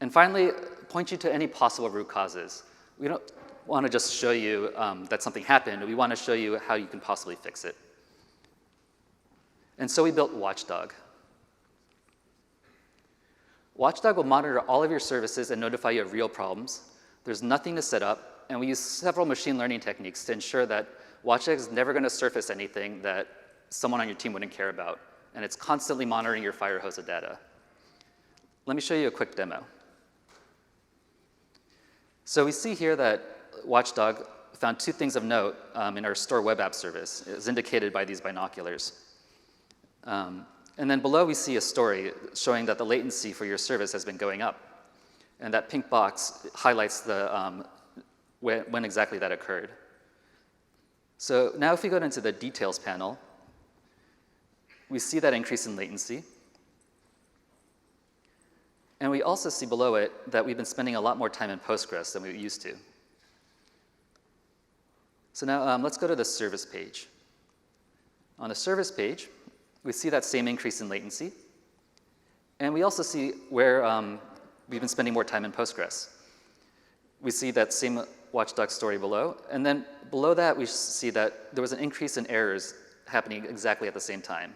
And finally, point you to any possible root causes. We don't want to just show you that something happened. We want to show you how you can possibly fix it. And so we built Watchdog. Watchdog will monitor all of your services and notify you of real problems. There's nothing to set up, and we use several machine learning techniques to ensure that Watchdog is never going to surface anything that someone on your team wouldn't care about, and it's constantly monitoring your fire hose of data. Let me show you a quick demo. So we see here that Watchdog found two things of note in our store web app service. It was indicated by these binoculars. And then below we see a story showing that the latency for your service has been going up. And that pink box highlights when exactly that occurred. So now if we go into the details panel, we see that increase in latency. And we also see below it that we've been spending a lot more time in Postgres than we used to. So now let's go to the service page. On the service page, we see that same increase in latency. And we also see where we've been spending more time in Postgres. We see that same Watchdog story below. And then below that, we see that there was an increase in errors happening exactly at the same time.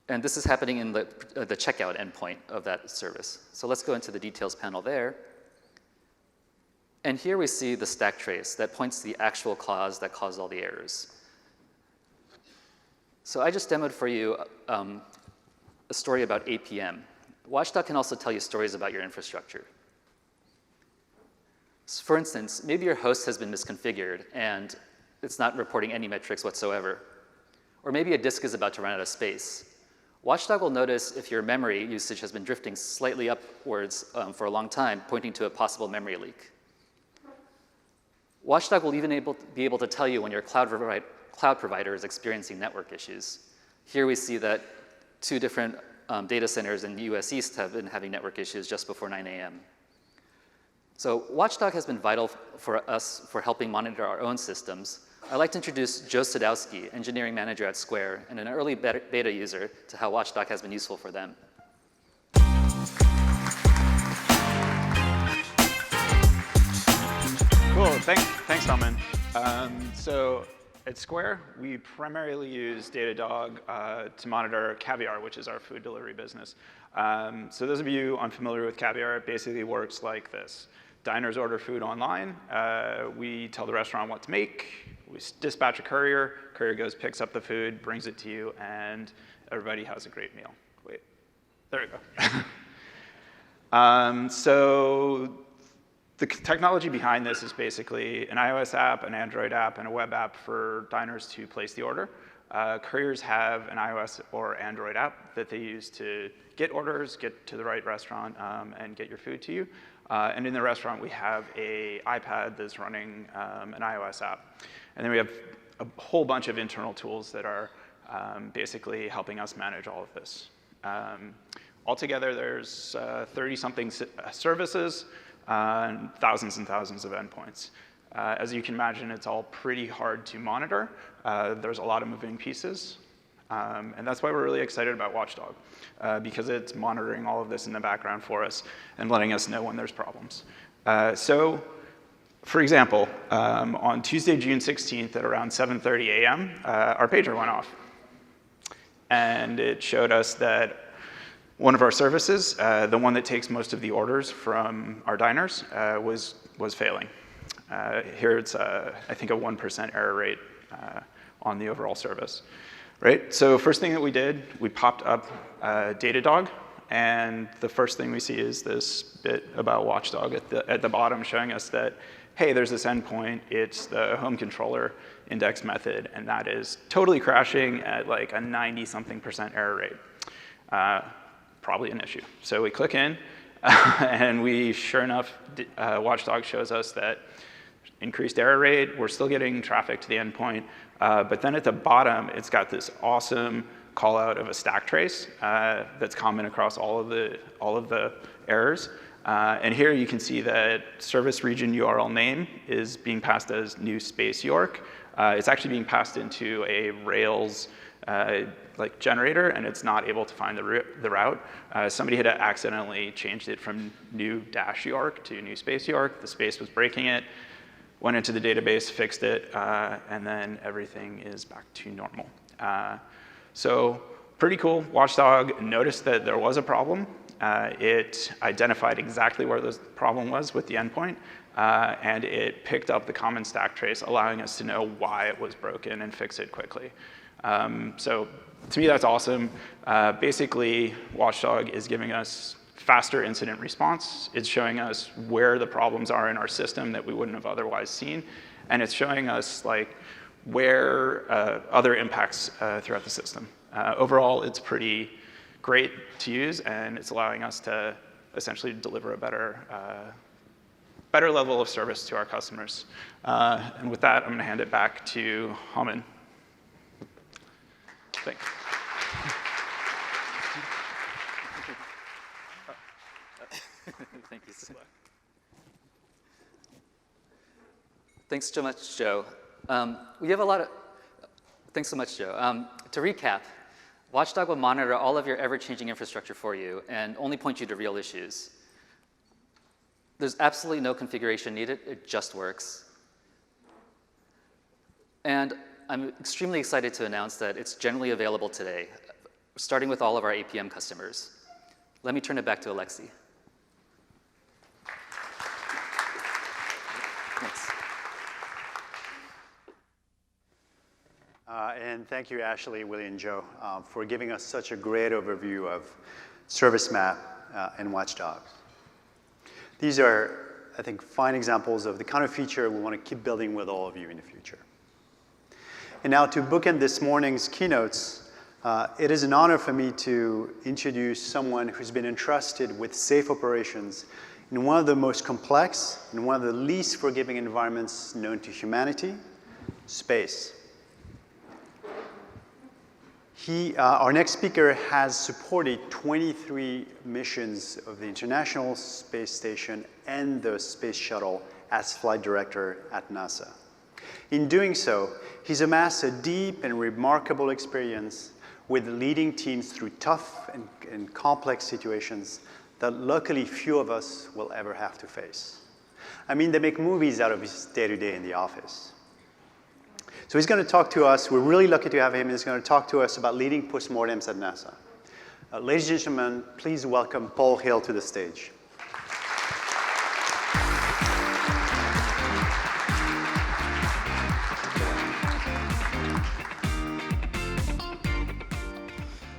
And this is happening in the checkout endpoint of that service. So let's go into the details panel there. And here we see the stack trace that points to the actual cause that caused all the errors. So I just demoed for you a story about APM. Watchdog can also tell you stories about your infrastructure. So for instance, maybe your host has been misconfigured and it's not reporting any metrics whatsoever. Or maybe a disk is about to run out of space. Watchdog will notice if your memory usage has been drifting slightly upwards for a long time, pointing to a possible memory leak. Watchdog will even be able to tell you when your cloud provider is experiencing network issues. Here we see that 2 different data centers in the US East have been having network issues just before 9 a.m. So Watchdog has been vital for us for helping monitor our own systems. I'd like to introduce Joe Sadowski, engineering manager at Square, and an early beta user, to how Watchdog has been useful for them. Cool, thanks Homin. So at Square, we primarily use Datadog to monitor Caviar, which is our food delivery business. So those of you unfamiliar with Caviar, it basically works like this. Diners order food online. We tell the restaurant what to make. We dispatch a courier. Courier goes, picks up the food, brings it to you, and everybody has a great meal. Wait, there we go. So the technology behind this is basically an iOS app, an Android app, and a web app for diners to place the order. Couriers have an iOS or Android app that they use to get orders, get to the right restaurant, and get your food to you. And in the restaurant, we have an iPad that's running an iOS app. And then we have a whole bunch of internal tools that are basically helping us manage all of this. Altogether, there's 30-something services and thousands of endpoints. As you can imagine, it's all pretty hard to monitor. There's a lot of moving pieces. And that's why we're really excited about Watchdog, because it's monitoring all of this in the background for us and letting us know when there's problems. So, for example, on Tuesday, June 16th at around 7:30 a.m., our pager went off. And it showed us that one of our services, the one that takes most of the orders from our diners, was failing. Here it's, I think, a 1% error rate on the overall service. Right? So first thing that we did, we popped up Datadog, and the first thing we see is this bit about Watchdog at the bottom showing us that, hey, there's this endpoint, it's the home controller index method, and that is totally crashing at like a 90-something% error rate. Probably an issue. So we click in, and we, sure enough, Watchdog shows us that increased error rate, we're still getting traffic to the endpoint, but then at the bottom, it's got this awesome call out of a stack trace that's common across all of the errors. And here you can see that service region URL name is being passed as new space York. It's actually being passed into a Rails like generator, and it's not able to find the route. Somebody had accidentally changed it from new dash York to new space York. The space was breaking it. Went into the database, fixed it, and then everything is back to normal. So pretty cool. Watchdog noticed that there was a problem. It identified exactly where the problem was with the endpoint, and it picked up the common stack trace, allowing us to know why it was broken and fix it quickly. So to me, that's awesome. Basically, Watchdog is giving us faster incident response. It's showing us where the problems are in our system that we wouldn't have otherwise seen. And it's showing us like where other impacts throughout the system. Overall, it's pretty great to use, and it's allowing us to essentially deliver a better better level of service to our customers. And with that, I'm going to hand it back to Homin. Thanks. Thank you. Thanks so much, Joe. We have a lot of, thanks so much, Joe. To recap, Watchdog will monitor all of your ever-changing infrastructure for you and only point you to real issues. There's absolutely no configuration needed, it just works. And I'm extremely excited to announce that it's generally available today, starting with all of our APM customers. Let me turn it back to Alexis. Thanks. And thank you, Ashley, Willie, and Joe, for giving us such a great overview of Service Map and Watchdog. These are, I think, fine examples of the kind of feature we want to keep building with all of you in the future. And now to bookend this morning's keynotes, it is an honor for me to introduce someone who's been entrusted with safe operations in one of the most complex and one of the least forgiving environments known to humanity, space. Our next speaker has supported 23 missions of the International Space Station and the Space Shuttle as flight director at NASA. In doing so, he's amassed a deep and remarkable experience with leading teams through tough and complex situations that luckily few of us will ever have to face. I mean, they make movies out of his day-to-day in the office. So he's going to talk to us. We're really lucky to have him. He's going to talk to us about leading postmortems at NASA. Ladies and gentlemen, please welcome Paul Hill to the stage.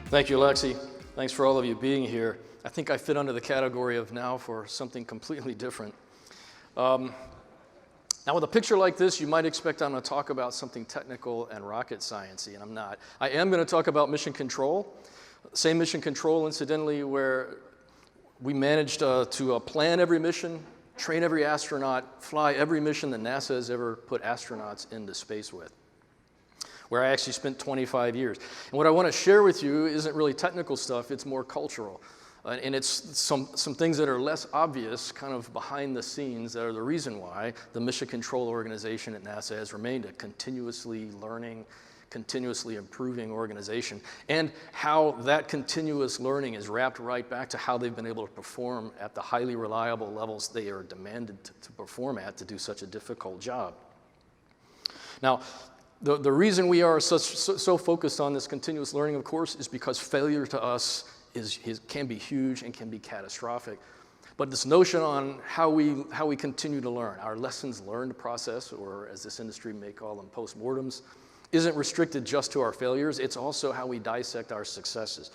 Thank you, Alexi. Thanks for all of you being here. I think I fit under the category of now for something completely different. Now, with a picture like this, you might expect I'm going to talk about something technical and rocket science-y, and I'm not. I am going to talk about mission control. Same mission control, incidentally, where we managed to plan every mission, train every astronaut, fly every mission that NASA has ever put astronauts into space with, where I actually spent 25 years. And what I want to share with you isn't really technical stuff, it's more cultural. And it's some things that are less obvious, kind of behind the scenes, that are the reason why the Mission Control Organization at NASA has remained a continuously learning, continuously improving organization, and how that continuous learning is wrapped right back to how they've been able to perform at the highly reliable levels they are demanded to perform at to do such a difficult job. Now, the reason we are so focused on this continuous learning, of course, is because failure to us can be huge and can be catastrophic. But this notion on how we continue to learn, our lessons learned process, or as this industry may call them, postmortems, isn't restricted just to our failures. It's also how we dissect our successes.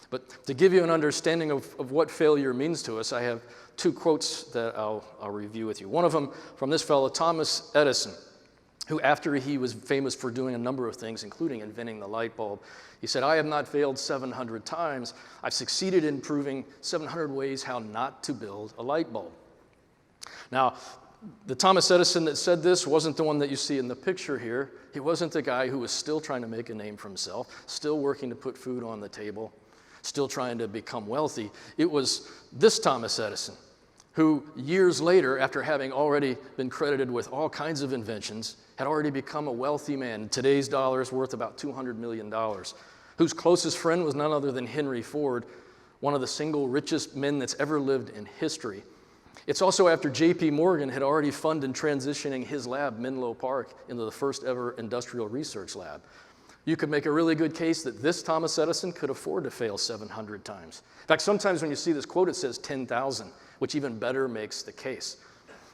But to give you an understanding of what failure means to us, I have two quotes that I'll review with you. One of them from this fellow, Thomas Edison, who, after he was famous for doing a number of things, including inventing the light bulb, he said, "I have not failed 700 times. I've succeeded in proving 700 ways how not to build a light bulb." Now, the Thomas Edison that said this wasn't the one that you see in the picture here. He wasn't the guy who was still trying to make a name for himself, still working to put food on the table, still trying to become wealthy. It was this Thomas Edison, who years later, after having already been credited with all kinds of inventions, had already become a wealthy man, in today's dollars worth about $200 million, whose closest friend was none other than Henry Ford, one of the single richest men that's ever lived in history. It's also after J.P. Morgan had already funded transitioning his lab, Menlo Park, into the first ever industrial research lab. You could make a really good case that this Thomas Edison could afford to fail 700 times. In fact, sometimes when you see this quote, it says 10,000, which even better makes the case.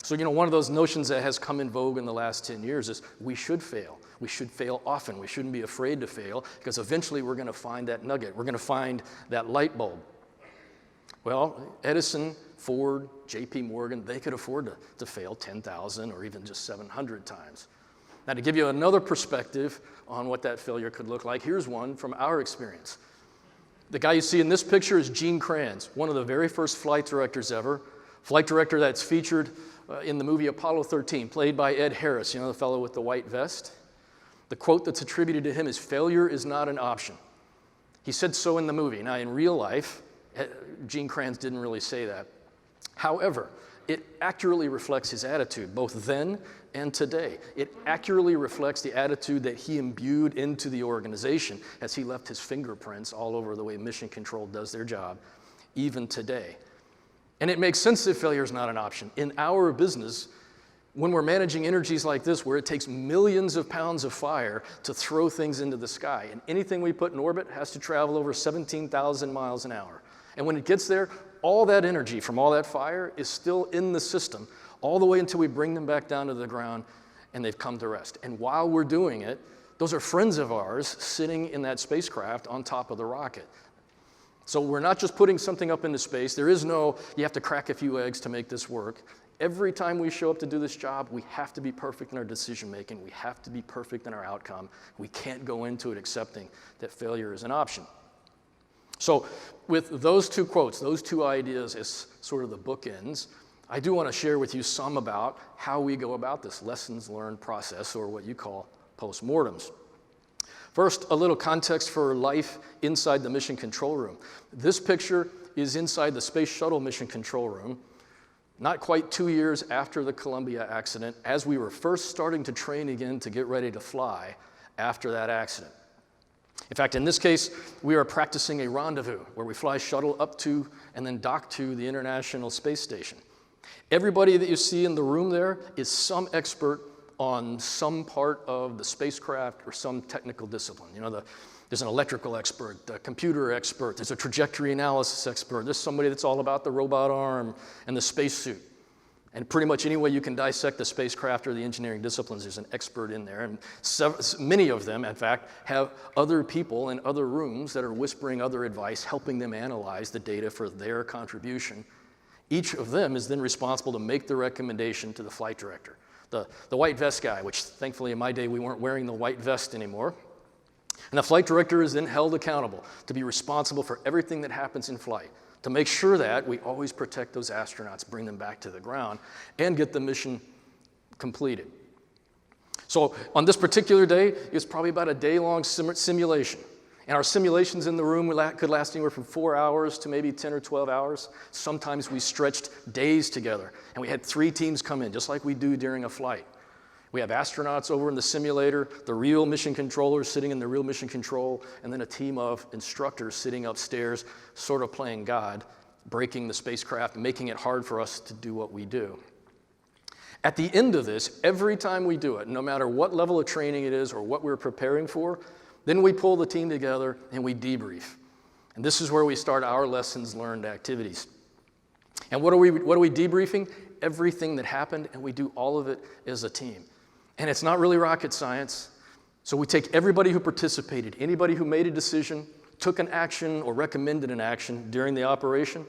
So, one of those notions that has come in vogue in the last 10 years is we should fail. We should fail often. We shouldn't be afraid to fail, because eventually we're going to find that nugget. We're going to find that light bulb. Well, Edison, Ford, J.P. Morgan, they could afford to fail 10,000 or even just 700 times. Now, to give you another perspective on what that failure could look like, here's one from our experience. The guy you see in this picture is Gene Kranz, one of the very first flight directors ever, flight director that's featured in the movie Apollo 13, played by Ed Harris, the fellow with the white vest. The quote that's attributed to him is, "Failure is not an option." He said so in the movie. Now, in real life, Gene Kranz didn't really say that. However, it accurately reflects his attitude, both then and today. It accurately reflects the attitude that he imbued into the organization as he left his fingerprints all over the way Mission Control does their job, even today. And it makes sense that failure is not an option. In our business, when we're managing energies like this, where it takes millions of pounds of fire to throw things into the sky, and anything we put in orbit has to travel over 17,000 miles an hour. And when it gets there, all that energy from all that fire is still in the system, all the way until we bring them back down to the ground and they've come to rest. And while we're doing it, those are friends of ours sitting in that spacecraft on top of the rocket. So we're not just putting something up into space. There is no, you have to crack a few eggs to make this work. Every time we show up to do this job, we have to be perfect in our decision making. We have to be perfect in our outcome. We can't go into it accepting that failure is an option. So with those two quotes, those two ideas as sort of the bookends, I do want to share with you some about how we go about this lessons learned process, or what you call postmortems. First, a little context for life inside the mission control room. This picture is inside the Space Shuttle mission control room, not quite 2 years after the Columbia accident, as we were first starting to train again to get ready to fly after that accident. In fact, in this case, we are practicing a rendezvous where we fly shuttle up to and then dock to the International Space Station. Everybody that you see in the room there is some expert on some part of the spacecraft or some technical discipline. There's an electrical expert, a computer expert, there's a trajectory analysis expert, there's somebody that's all about the robot arm and the spacesuit. And pretty much any way you can dissect the spacecraft or the engineering disciplines, there's an expert in there. And many of them, in fact, have other people in other rooms that are whispering other advice, helping them analyze the data for their contribution. Each of them is then responsible to make the recommendation to the flight director. The white vest guy, which thankfully in my day we weren't wearing the white vest anymore. And the flight director is then held accountable to be responsible for everything that happens in flight, to make sure that we always protect those astronauts, bring them back to the ground, and get the mission completed. So on this particular day, it was probably about a day-long simulation. And our simulations in the room could last anywhere from 4 hours to maybe 10 or 12 hours. Sometimes we stretched days together, and we had 3 teams come in, just like we do during a flight. We have astronauts over in the simulator, the real mission controllers sitting in the real mission control, and then a team of instructors sitting upstairs, sort of playing God, breaking the spacecraft, making it hard for us to do what we do. At the end of this, every time we do it, no matter what level of training it is or what we're preparing for, then we pull the team together and we debrief. And this is where we start our lessons learned activities. And what are we debriefing? Everything that happened, and we do all of it as a team. And it's not really rocket science. So we take everybody who participated, anybody who made a decision, took an action or recommended an action during the operation,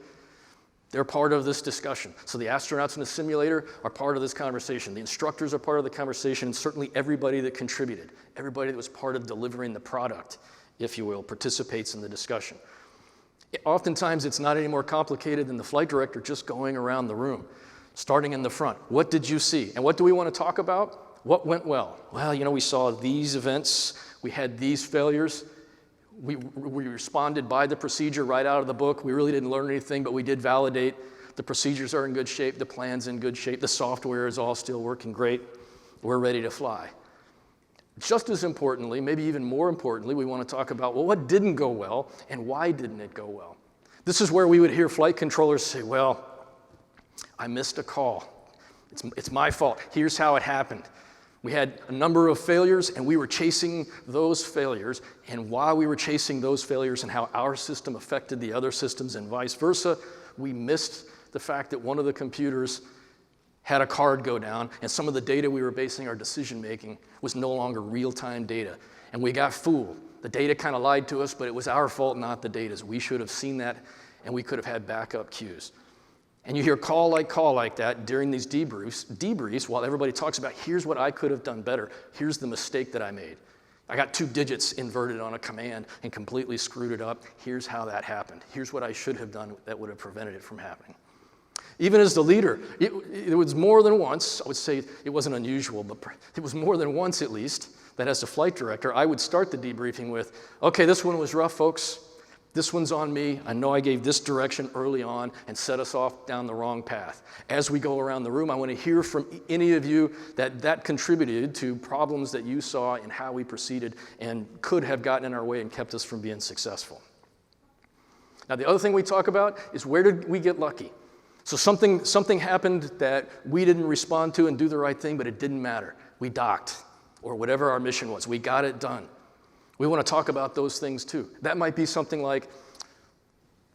they're part of this discussion. So the astronauts in the simulator are part of this conversation. The instructors are part of the conversation, and certainly everybody that contributed, everybody that was part of delivering the product, if you will, participates in the discussion. Oftentimes, it's not any more complicated than the flight director just going around the room, starting in the front. What did you see? And what do we want to talk about? What went well? Well, we saw these events. We had these failures. We responded by the procedure right out of the book. We really didn't learn anything, but we did validate the procedures are in good shape, the plan's in good shape, the software is all still working great. We're ready to fly. Just as importantly, maybe even more importantly, we want to talk about, well, what didn't go well and why didn't it go well? This is where we would hear flight controllers say, well, I missed a call. It's my fault. Here's how it happened. We had a number of failures, and we were chasing those failures. And while we were chasing those failures and how our system affected the other systems and vice versa, we missed the fact that one of the computers had a card go down, and some of the data we were basing our decision-making was no longer real-time data. And we got fooled. The data kind of lied to us, but it was our fault, not the data's. We should have seen that, and we could have had backup cues. And you hear call like that during these debriefs while everybody talks about, here's what I could have done better. Here's the mistake that I made. I got 2 digits inverted on a command and completely screwed it up. Here's how that happened. Here's what I should have done that would have prevented it from happening. Even as the leader, it was more than once, I would say it wasn't unusual, but it was more than once at least, that as the flight director, I would start the debriefing with, okay, this one was rough, folks. This one's on me. I know I gave this direction early on and set us off down the wrong path. As we go around the room, I want to hear from any of you that contributed to problems that you saw in how we proceeded and could have gotten in our way and kept us from being successful. Now, the other thing we talk about is where did we get lucky? So something happened that we didn't respond to and do the right thing, but it didn't matter. We docked, or whatever our mission was. We got it done. We want to talk about those things too. That might be something like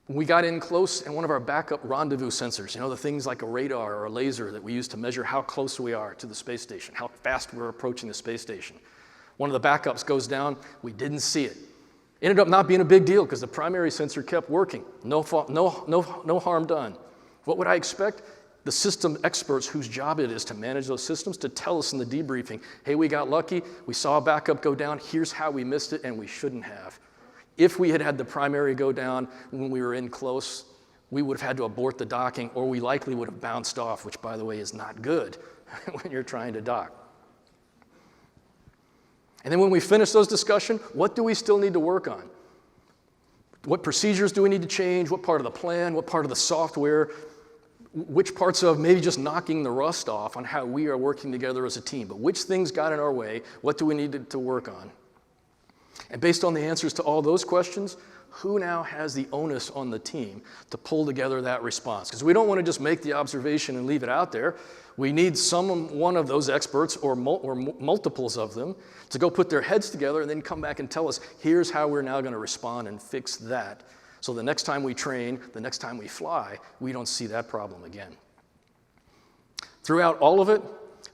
we got in close and one of our backup rendezvous sensors, the things like a radar or a laser that we use to measure how close we are to the space station, how fast we're approaching the space station. One of the backups goes down, we didn't see it. Ended up not being a big deal because the primary sensor kept working. No harm done. What would I expect? The system experts whose job it is to manage those systems to tell us in the debriefing, hey, we got lucky, we saw a backup go down, here's how we missed it, and we shouldn't have. If we had had the primary go down when we were in close, we would have had to abort the docking, or we likely would have bounced off, which, by the way, is not good when you're trying to dock. And then when we finish those discussions, what do we still need to work on? What procedures do we need to change? What part of the plan? What part of the software? Which parts of maybe just knocking the rust off on how we are working together as a team, but which things got in our way, what do we need to work on? And based on the answers to all those questions, who now has the onus on the team to pull together that response? Because we don't want to just make the observation and leave it out there. We need one of those experts or multiples of them to go put their heads together and then come back and tell us, here's how we're now going to respond and fix that. So the next time we train, the next time we fly, we don't see that problem again. Throughout all of it,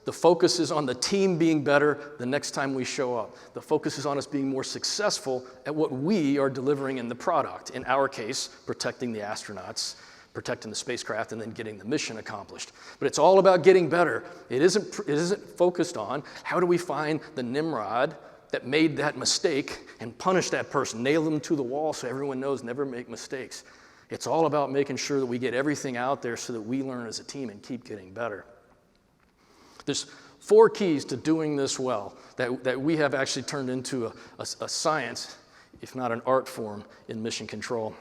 the focus is on the team being better the next time we show up. The focus is on us being more successful at what we are delivering in the product. In our case, protecting the astronauts, protecting the spacecraft, and then getting the mission accomplished. But it's all about getting better. It isn't focused on how do we find the Nimrod that made that mistake and punish that person, nail them to the wall so everyone knows never make mistakes. It's all about making sure that we get everything out there so that we learn as a team and keep getting better. There's 4 keys to doing this well that we have actually turned into a science, if not an art form, in mission control.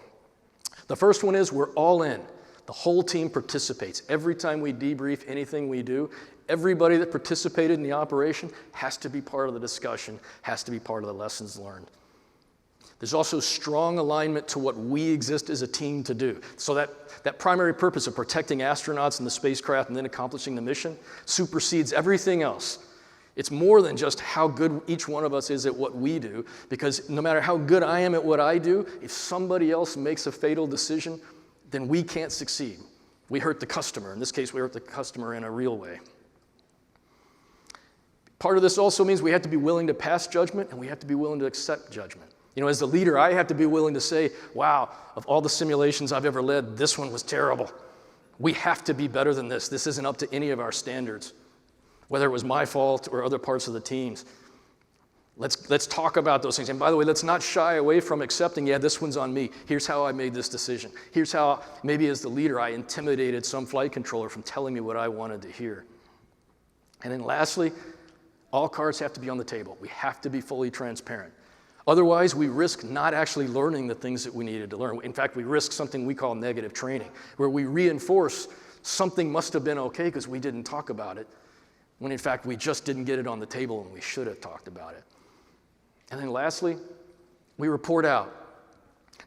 The first one is we're all in. The whole team participates. Every time we debrief anything we do, everybody that participated in the operation has to be part of the discussion, has to be part of the lessons learned. There's also strong alignment to what we exist as a team to do. So that primary purpose of protecting astronauts and the spacecraft and then accomplishing the mission supersedes everything else. It's more than just how good each one of us is at what we do, because no matter how good I am at what I do, if somebody else makes a fatal decision, then we can't succeed. We hurt the customer. In this case, we hurt the customer in a real way. Part of this also means we have to be willing to pass judgment and we have to be willing to accept judgment. As the leader, I have to be willing to say, wow, of all the simulations I've ever led, this one was terrible. We have to be better than this. This isn't up to any of our standards, whether it was my fault or other parts of the team's. Let's talk about those things. And by the way, let's not shy away from accepting, yeah, this one's on me. Here's how I made this decision. Here's how, maybe as the leader, I intimidated some flight controller from telling me what I wanted to hear. And then lastly, all cards have to be on the table. We have to be fully transparent. Otherwise, we risk not actually learning the things that we needed to learn. In fact, we risk something we call negative training, where we reinforce something must have been okay because we didn't talk about it, when in fact we just didn't get it on the table and we should have talked about it. And then lastly, we report out.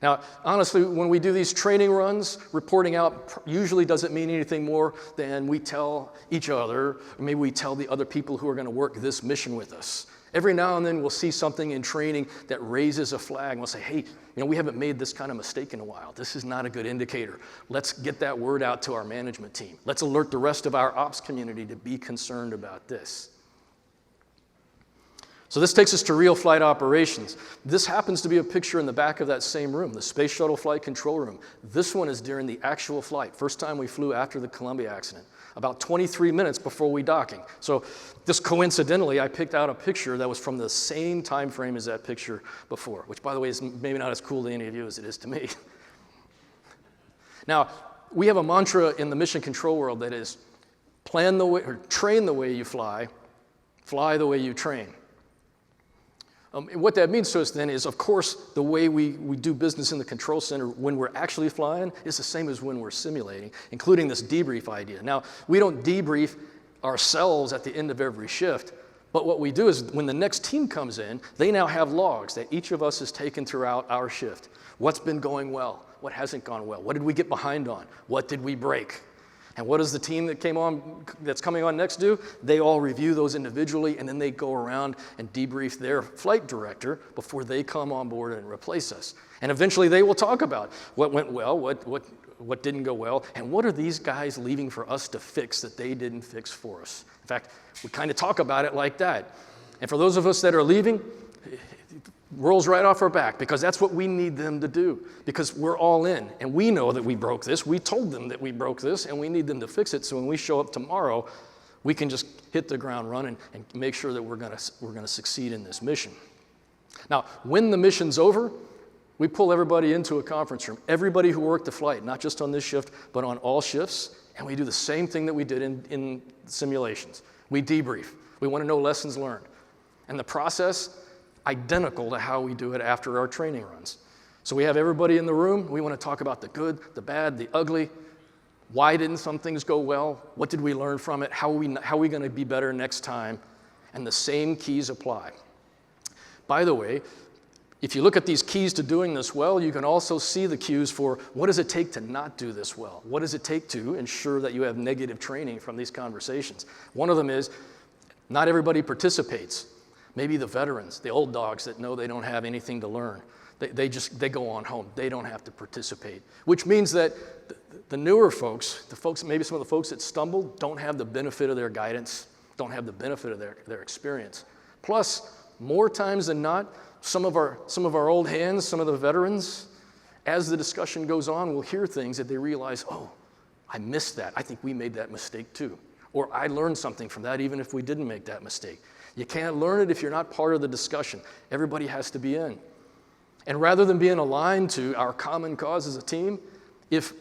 Now, honestly, when we do these training runs, reporting out usually doesn't mean anything more than we tell each other, or maybe we tell the other people who are going to work this mission with us. Every now and then we'll see something in training that raises a flag and we'll say, hey, we haven't made this kind of mistake in a while. This is not a good indicator. Let's get that word out to our management team. Let's alert the rest of our ops community to be concerned about this. So this takes us to real flight operations. This happens to be a picture in the back of that same room, the Space Shuttle Flight Control Room. This one is during the actual flight, first time we flew after the Columbia accident, about 23 minutes before we docking. So just coincidentally, I picked out a picture that was from the same time frame as that picture before, which by the way is maybe not as cool to any of you as it is to me. Now, we have a mantra in the mission control world that is plan the way, or train the way you fly the way you train. And what that means to us then is, of course, the way we do business in the control center when we're actually flying is the same as when we're simulating, including this debrief idea. Now, we don't debrief ourselves at the end of every shift, but what we do is when the next team comes in, they now have logs that each of us has taken throughout our shift. What's been going well? What hasn't gone well? What did we get behind on? What did we break? And what does the team that's coming on next do? They all review those individually, and then they go around and debrief their flight director before they come on board and replace us. And eventually they will talk about what went well, what didn't go well, and what are these guys leaving for us to fix that they didn't fix for us. In fact, we kind of talk about it like that. And for those of us that are leaving, it rolls right off our back, because that's what we need them to do, because we're all in, and we know that we broke this. We told them that we broke this, and we need them to fix it, so when we show up tomorrow, we can just hit the ground running and make sure that we're gonna succeed in this mission. Now, when the mission's over, we pull everybody into a conference room, everybody who worked the flight, not just on this shift, but on all shifts, and we do the same thing that we did in simulations. We debrief. We want to know lessons learned. And the process, identical to how we do it after our training runs. So we have everybody in the room. We want to talk about the good, the bad, the ugly. Why didn't some things go well? What did we learn from it? How are we going to be better next time? And the same keys apply. By the way, if you look at these keys to doing this well, you can also see the cues for what does it take to not do this well? What does it take to ensure that you have negative training from these conversations? One of them is not everybody participates. Maybe the veterans, the old dogs that know they don't have anything to learn. They go on home. They don't have to participate, which means that the newer folks, maybe some of the folks that stumbled, don't have the benefit of their guidance, don't have the benefit of their experience. Plus, more times than not, some of our old hands, some of the veterans, as the discussion goes on, will hear things that they realize, oh, I missed that. I think we made that mistake too. Or I learned something from that even if we didn't make that mistake. You can't learn it if you're not part of the discussion. Everybody has to be in. And rather than being aligned to our common cause as a team, if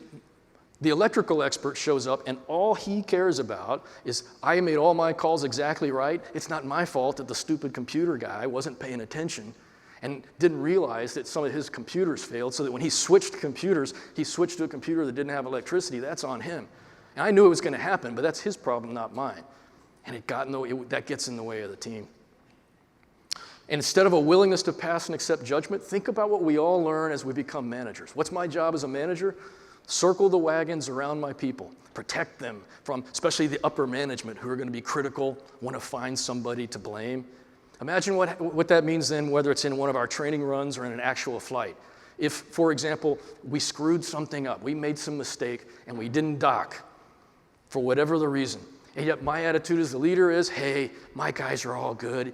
the electrical expert shows up and all he cares about is, I made all my calls exactly right, it's not my fault that the stupid computer guy wasn't paying attention and didn't realize that some of his computers failed, so that when he switched computers, he switched to a computer that didn't have electricity, that's on him. And I knew it was going to happen, but that's his problem, not mine. And that gets in the way of the team. And instead of a willingness to pass and accept judgment, think about what we all learn as we become managers. What's my job as a manager? Circle the wagons around my people. Protect them from especially the upper management who are going to be critical, want to find somebody to blame. Imagine what that means then, whether it's in one of our training runs or in an actual flight. If, for example, we screwed something up, we made some mistake, and we didn't dock for whatever the reason. And yet my attitude as the leader is, hey, my guys are all good.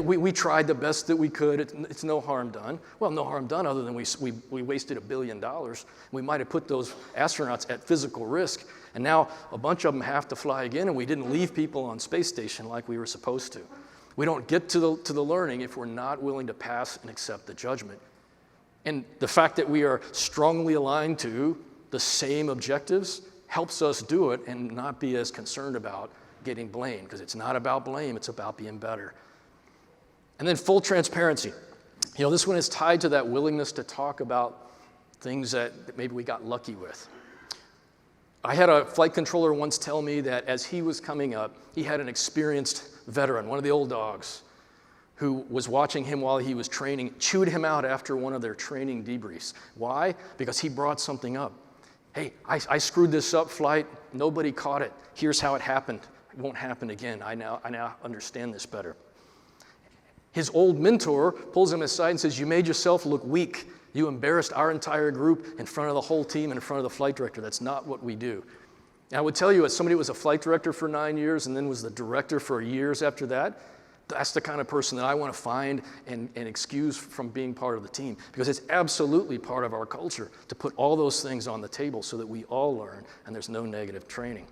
We tried the best that we could. It's no harm done. Well, no harm done other than we wasted $1 billion. We might have put those astronauts at physical risk. And now a bunch of them have to fly again, and we didn't leave people on space station like we were supposed to. We don't get to the learning if we're not willing to pass and accept the judgment. And the fact that we are strongly aligned to the same objectives helps us do it and not be as concerned about getting blamed, because it's not about blame, it's about being better. And then full transparency. You know, this one is tied to that willingness to talk about things that maybe we got lucky with. I had a flight controller once tell me that as he was coming up, he had an experienced veteran, one of the old dogs, who was watching him while he was training, chewed him out after one of their training debriefs. Why? Because he brought something up. Hey, I screwed this up flight, nobody caught it. Here's how it happened. It won't happen again. I now understand this better. His old mentor pulls him aside and says, you made yourself look weak. You embarrassed our entire group in front of the whole team and in front of the flight director. That's not what we do. And I would tell you, as somebody who was a flight director for 9 years and then was the director for years after that, that's the kind of person that I want to find and excuse from being part of the team, because it's absolutely part of our culture to put all those things on the table so that we all learn and there's no negative training.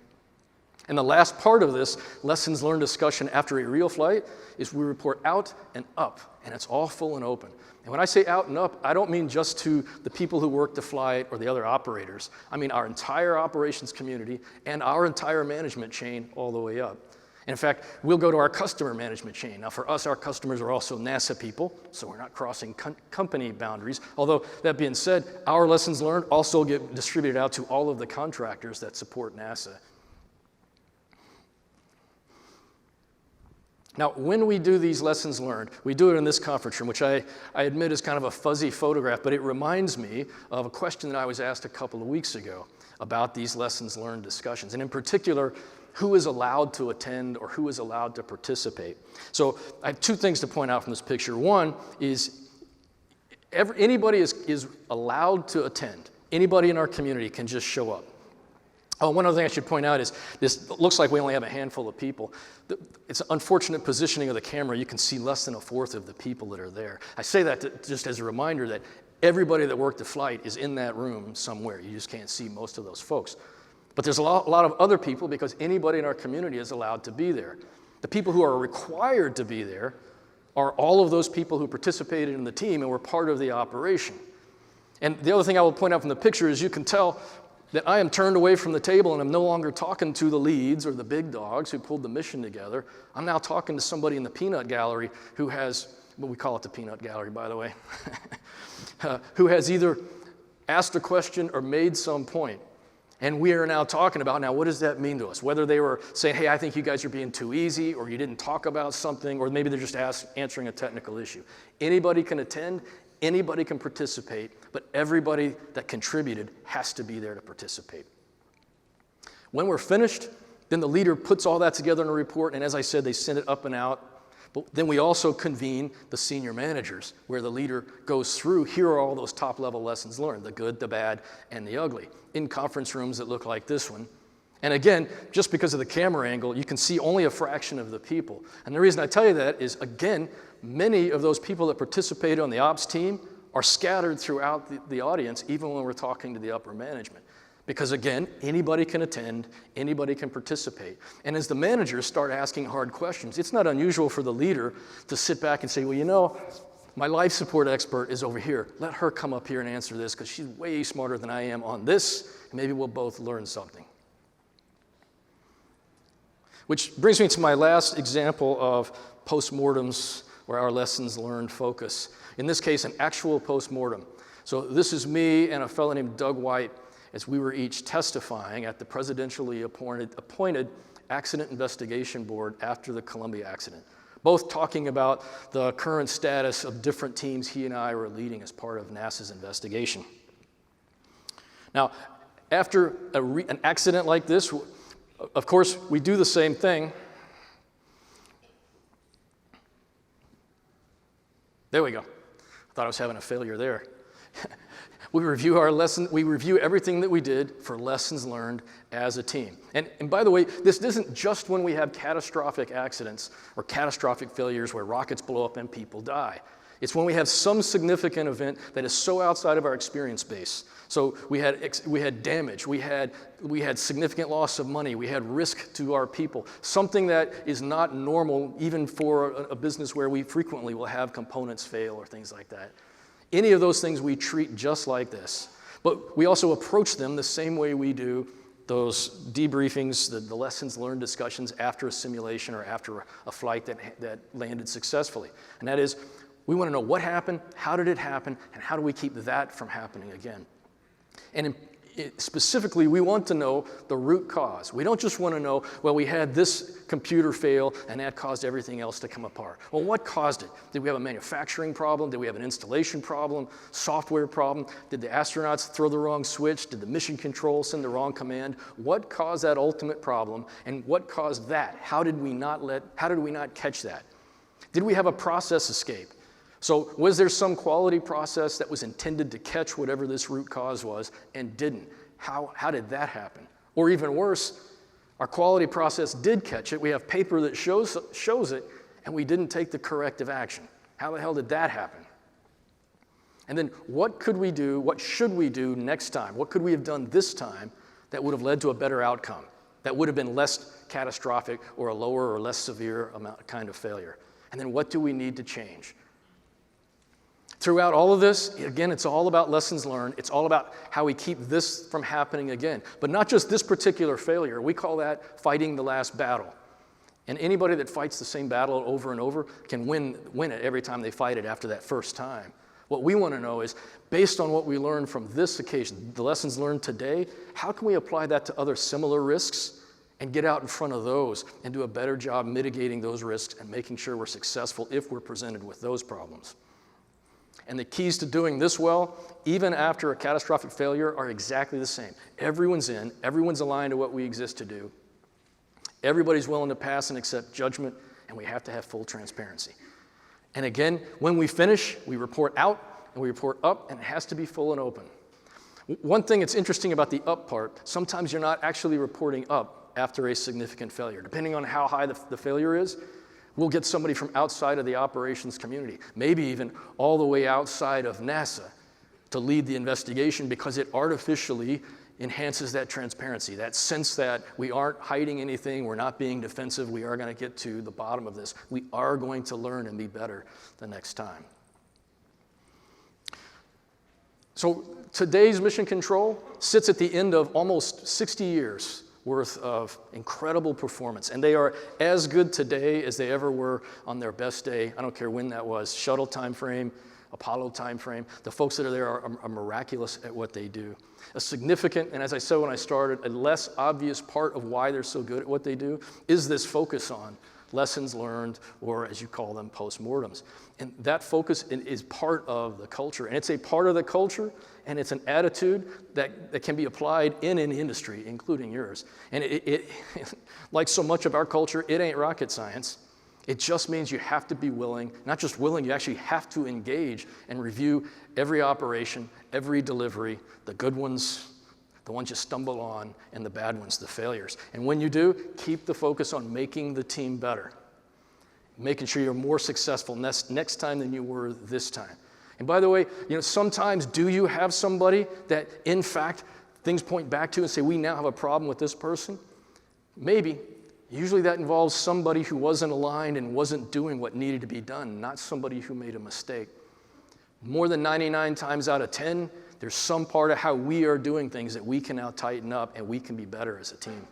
And the last part of this lessons learned discussion after a real flight is we report out and up, and it's all full and open. And when I say out and up, I don't mean just to the people who work the flight or the other operators. I mean our entire operations community and our entire management chain all the way up. And in fact, we'll go to our customer management chain. Now for us, our customers are also NASA people, so we're not crossing company boundaries. Although that being said, our lessons learned also get distributed out to all of the contractors that support NASA. Now, when we do these lessons learned, we do it in this conference room, which I admit is kind of a fuzzy photograph, but it reminds me of a question that I was asked a couple of weeks ago about these lessons learned discussions, and in particular, who is allowed to attend or who is allowed to participate. So I have two things to point out from this picture. One is anybody is allowed to attend. Anybody in our community can just show up. Oh, one other thing I should point out is this looks like we only have a handful of people. It's an unfortunate positioning of the camera. You can see less than a fourth of the people that are there. I say that just as a reminder that everybody that worked the flight is in that room somewhere. You just can't see most of those folks. But there's a lot of other people because anybody in our community is allowed to be there. The people who are required to be there are all of those people who participated in the team and were part of the operation. And the other thing I will point out from the picture is you can tell that I am turned away from the table and I'm no longer talking to the leads or the big dogs who pulled the mission together. I'm now talking to somebody in the peanut gallery who has, well, we call it the peanut gallery, by the way, who has either asked a question or made some point. And we are now talking about, now what does that mean to us? Whether they were saying, hey, I think you guys are being too easy, or you didn't talk about something, or maybe they're just answering a technical issue. Anybody can attend. Anybody can participate, but everybody that contributed has to be there to participate. When we're finished, then the leader puts all that together in a report, and as I said, they send it up and out. But then we also convene the senior managers, where the leader goes through, here are all those top-level lessons learned, the good, the bad, and the ugly, in conference rooms that look like this one. And again, just because of the camera angle, you can see only a fraction of the people. And the reason I tell you that is, again, many of those people that participated on the ops team are scattered throughout the audience, even when we're talking to the upper management. Because again, anybody can attend, anybody can participate. And as the managers start asking hard questions, it's not unusual for the leader to sit back and say, well, you know, my life support expert is over here. Let her come up here and answer this because she's way smarter than I am on this, and maybe we'll both learn something. Which brings me to my last example of postmortems where our lessons learned focus. In this case, an actual postmortem. So this is me and a fellow named Doug White as we were each testifying at the presidentially appointed Accident Investigation Board after the Columbia accident, both talking about the current status of different teams he and I were leading as part of NASA's investigation. Now, after an accident like this, of course, we do the same thing. There we go. I thought I was having a failure there. We review our lesson. We review everything that we did for lessons learned as a team. And by the way, this isn't just when we have catastrophic accidents or catastrophic failures where rockets blow up and people die. It's when we have some significant event that is so outside of our experience base. So we had damage, we had significant loss of money, we had risk to our people, something that is not normal even for a business where we frequently will have components fail or things like that. Any of those things we treat just like this. But we also approach them the same way we do those debriefings, the lessons learned discussions after a simulation or after a flight that landed successfully. And that is, we want to know what happened, how did it happen, and how do we keep that from happening again. And specifically, we want to know the root cause. We don't just want to know, well, we had this computer fail and that caused everything else to come apart. Well, what caused it? Did we have a manufacturing problem? Did we have an installation problem? Software problem? Did the astronauts throw the wrong switch? Did the mission control send the wrong command? What caused that ultimate problem and what caused that? How did we not catch that? Did we have a process escape? So was there some quality process that was intended to catch whatever this root cause was and didn't? How did that happen? Or even worse, our quality process did catch it. We have paper that shows it, and we didn't take the corrective action. How the hell did that happen? And then what could we do, what should we do next time? What could we have done this time that would have led to a better outcome? that would have been less catastrophic or a lower or less severe kind of failure? And then what do we need to change? Throughout all of this, again, it's all about lessons learned. It's all about how we keep this from happening again. But not just this particular failure. We call that fighting the last battle. And anybody that fights the same battle over and over can win it every time they fight it after that first time. What we want to know is, based on what we learned from this occasion, the lessons learned today, how can we apply that to other similar risks and get out in front of those and do a better job mitigating those risks and making sure we're successful if we're presented with those problems? And the keys to doing this well, even after a catastrophic failure, are exactly the same. Everyone's in, everyone's aligned to what we exist to do. Everybody's willing to pass and accept judgment, and we have to have full transparency. And again, when we finish, we report out and we report up, and it has to be full and open. One thing that's interesting about the up part, sometimes you're not actually reporting up after a significant failure. Depending on how high the failure is, we'll get somebody from outside of the operations community, maybe even all the way outside of NASA, to lead the investigation because it artificially enhances that transparency, that sense that we aren't hiding anything, we're not being defensive, we are going to get to the bottom of this. We are going to learn and be better the next time. So today's mission control sits at the end of almost 60 years worth of incredible performance. And they are as good today as they ever were on their best day. I don't care when that was, shuttle time frame, Apollo time frame. The folks that are there are miraculous at what they do. A significant, and as I said when I started, a less obvious part of why they're so good at what they do is this focus on lessons learned, or as you call them, postmortems. And that focus is part of the culture. And it's a part of the culture, and it's an attitude that can be applied in an industry, including yours. And like so much of our culture, it ain't rocket science. It just means you have to be willing, not just willing, you actually have to engage and review every operation, every delivery, the good ones, the ones you stumble on, and the bad ones, the failures. And when you do, keep the focus on making the team better, making sure you're more successful next time than you were this time. And by the way, sometimes do you have somebody that, in fact, things point back to and say, we now have a problem with this person? Maybe. Usually that involves somebody who wasn't aligned and wasn't doing what needed to be done, not somebody who made a mistake. More than 99 times out of 10, there's some part of how we are doing things that we can now tighten up and we can be better as a team.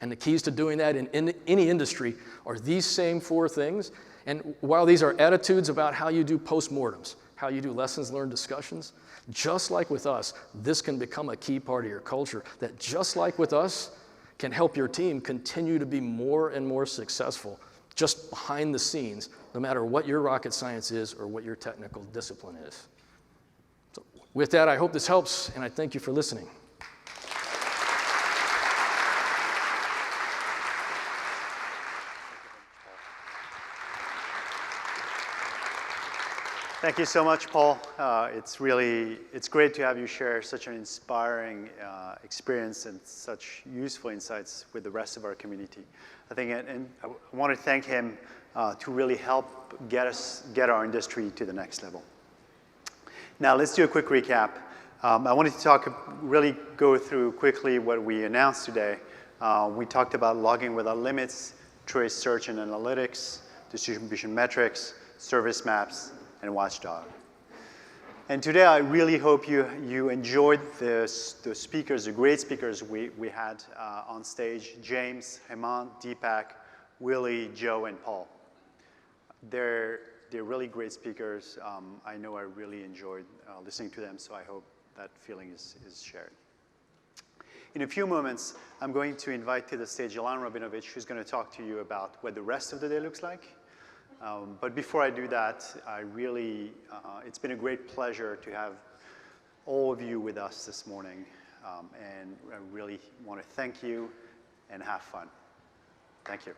And the keys to doing that in any industry are these same 4 things. And while these are attitudes about how you do postmortems, how you do lessons learned discussions, just like with us, this can become a key part of your culture that, just like with us, can help your team continue to be more and more successful just behind the scenes, no matter what your rocket science is or what your technical discipline is. So with that, I hope this helps, and I thank you for listening. Thank you so much, Paul. It's great to have you share such an inspiring experience and such useful insights with the rest of our community. I think, and I want to thank him to really help get our industry to the next level. Now, let's do a quick recap. I wanted to really go through quickly what we announced today. We talked about logging without limits, trace search and analytics, distribution metrics, service maps, and Watchdog. And today, I really hope you enjoyed the speakers, the great speakers we had on stage: James, Hemant, Deepak, Willie, Joe, and Paul. They're really great speakers. I know I really enjoyed listening to them, so I hope that feeling is shared. In a few moments, I'm going to invite to the stage Ilan Rabinovich, who's going to talk to you about what the rest of the day looks like. But before I do that, it's been a great pleasure to have all of you with us this morning. And I really want to thank you and have fun. Thank you.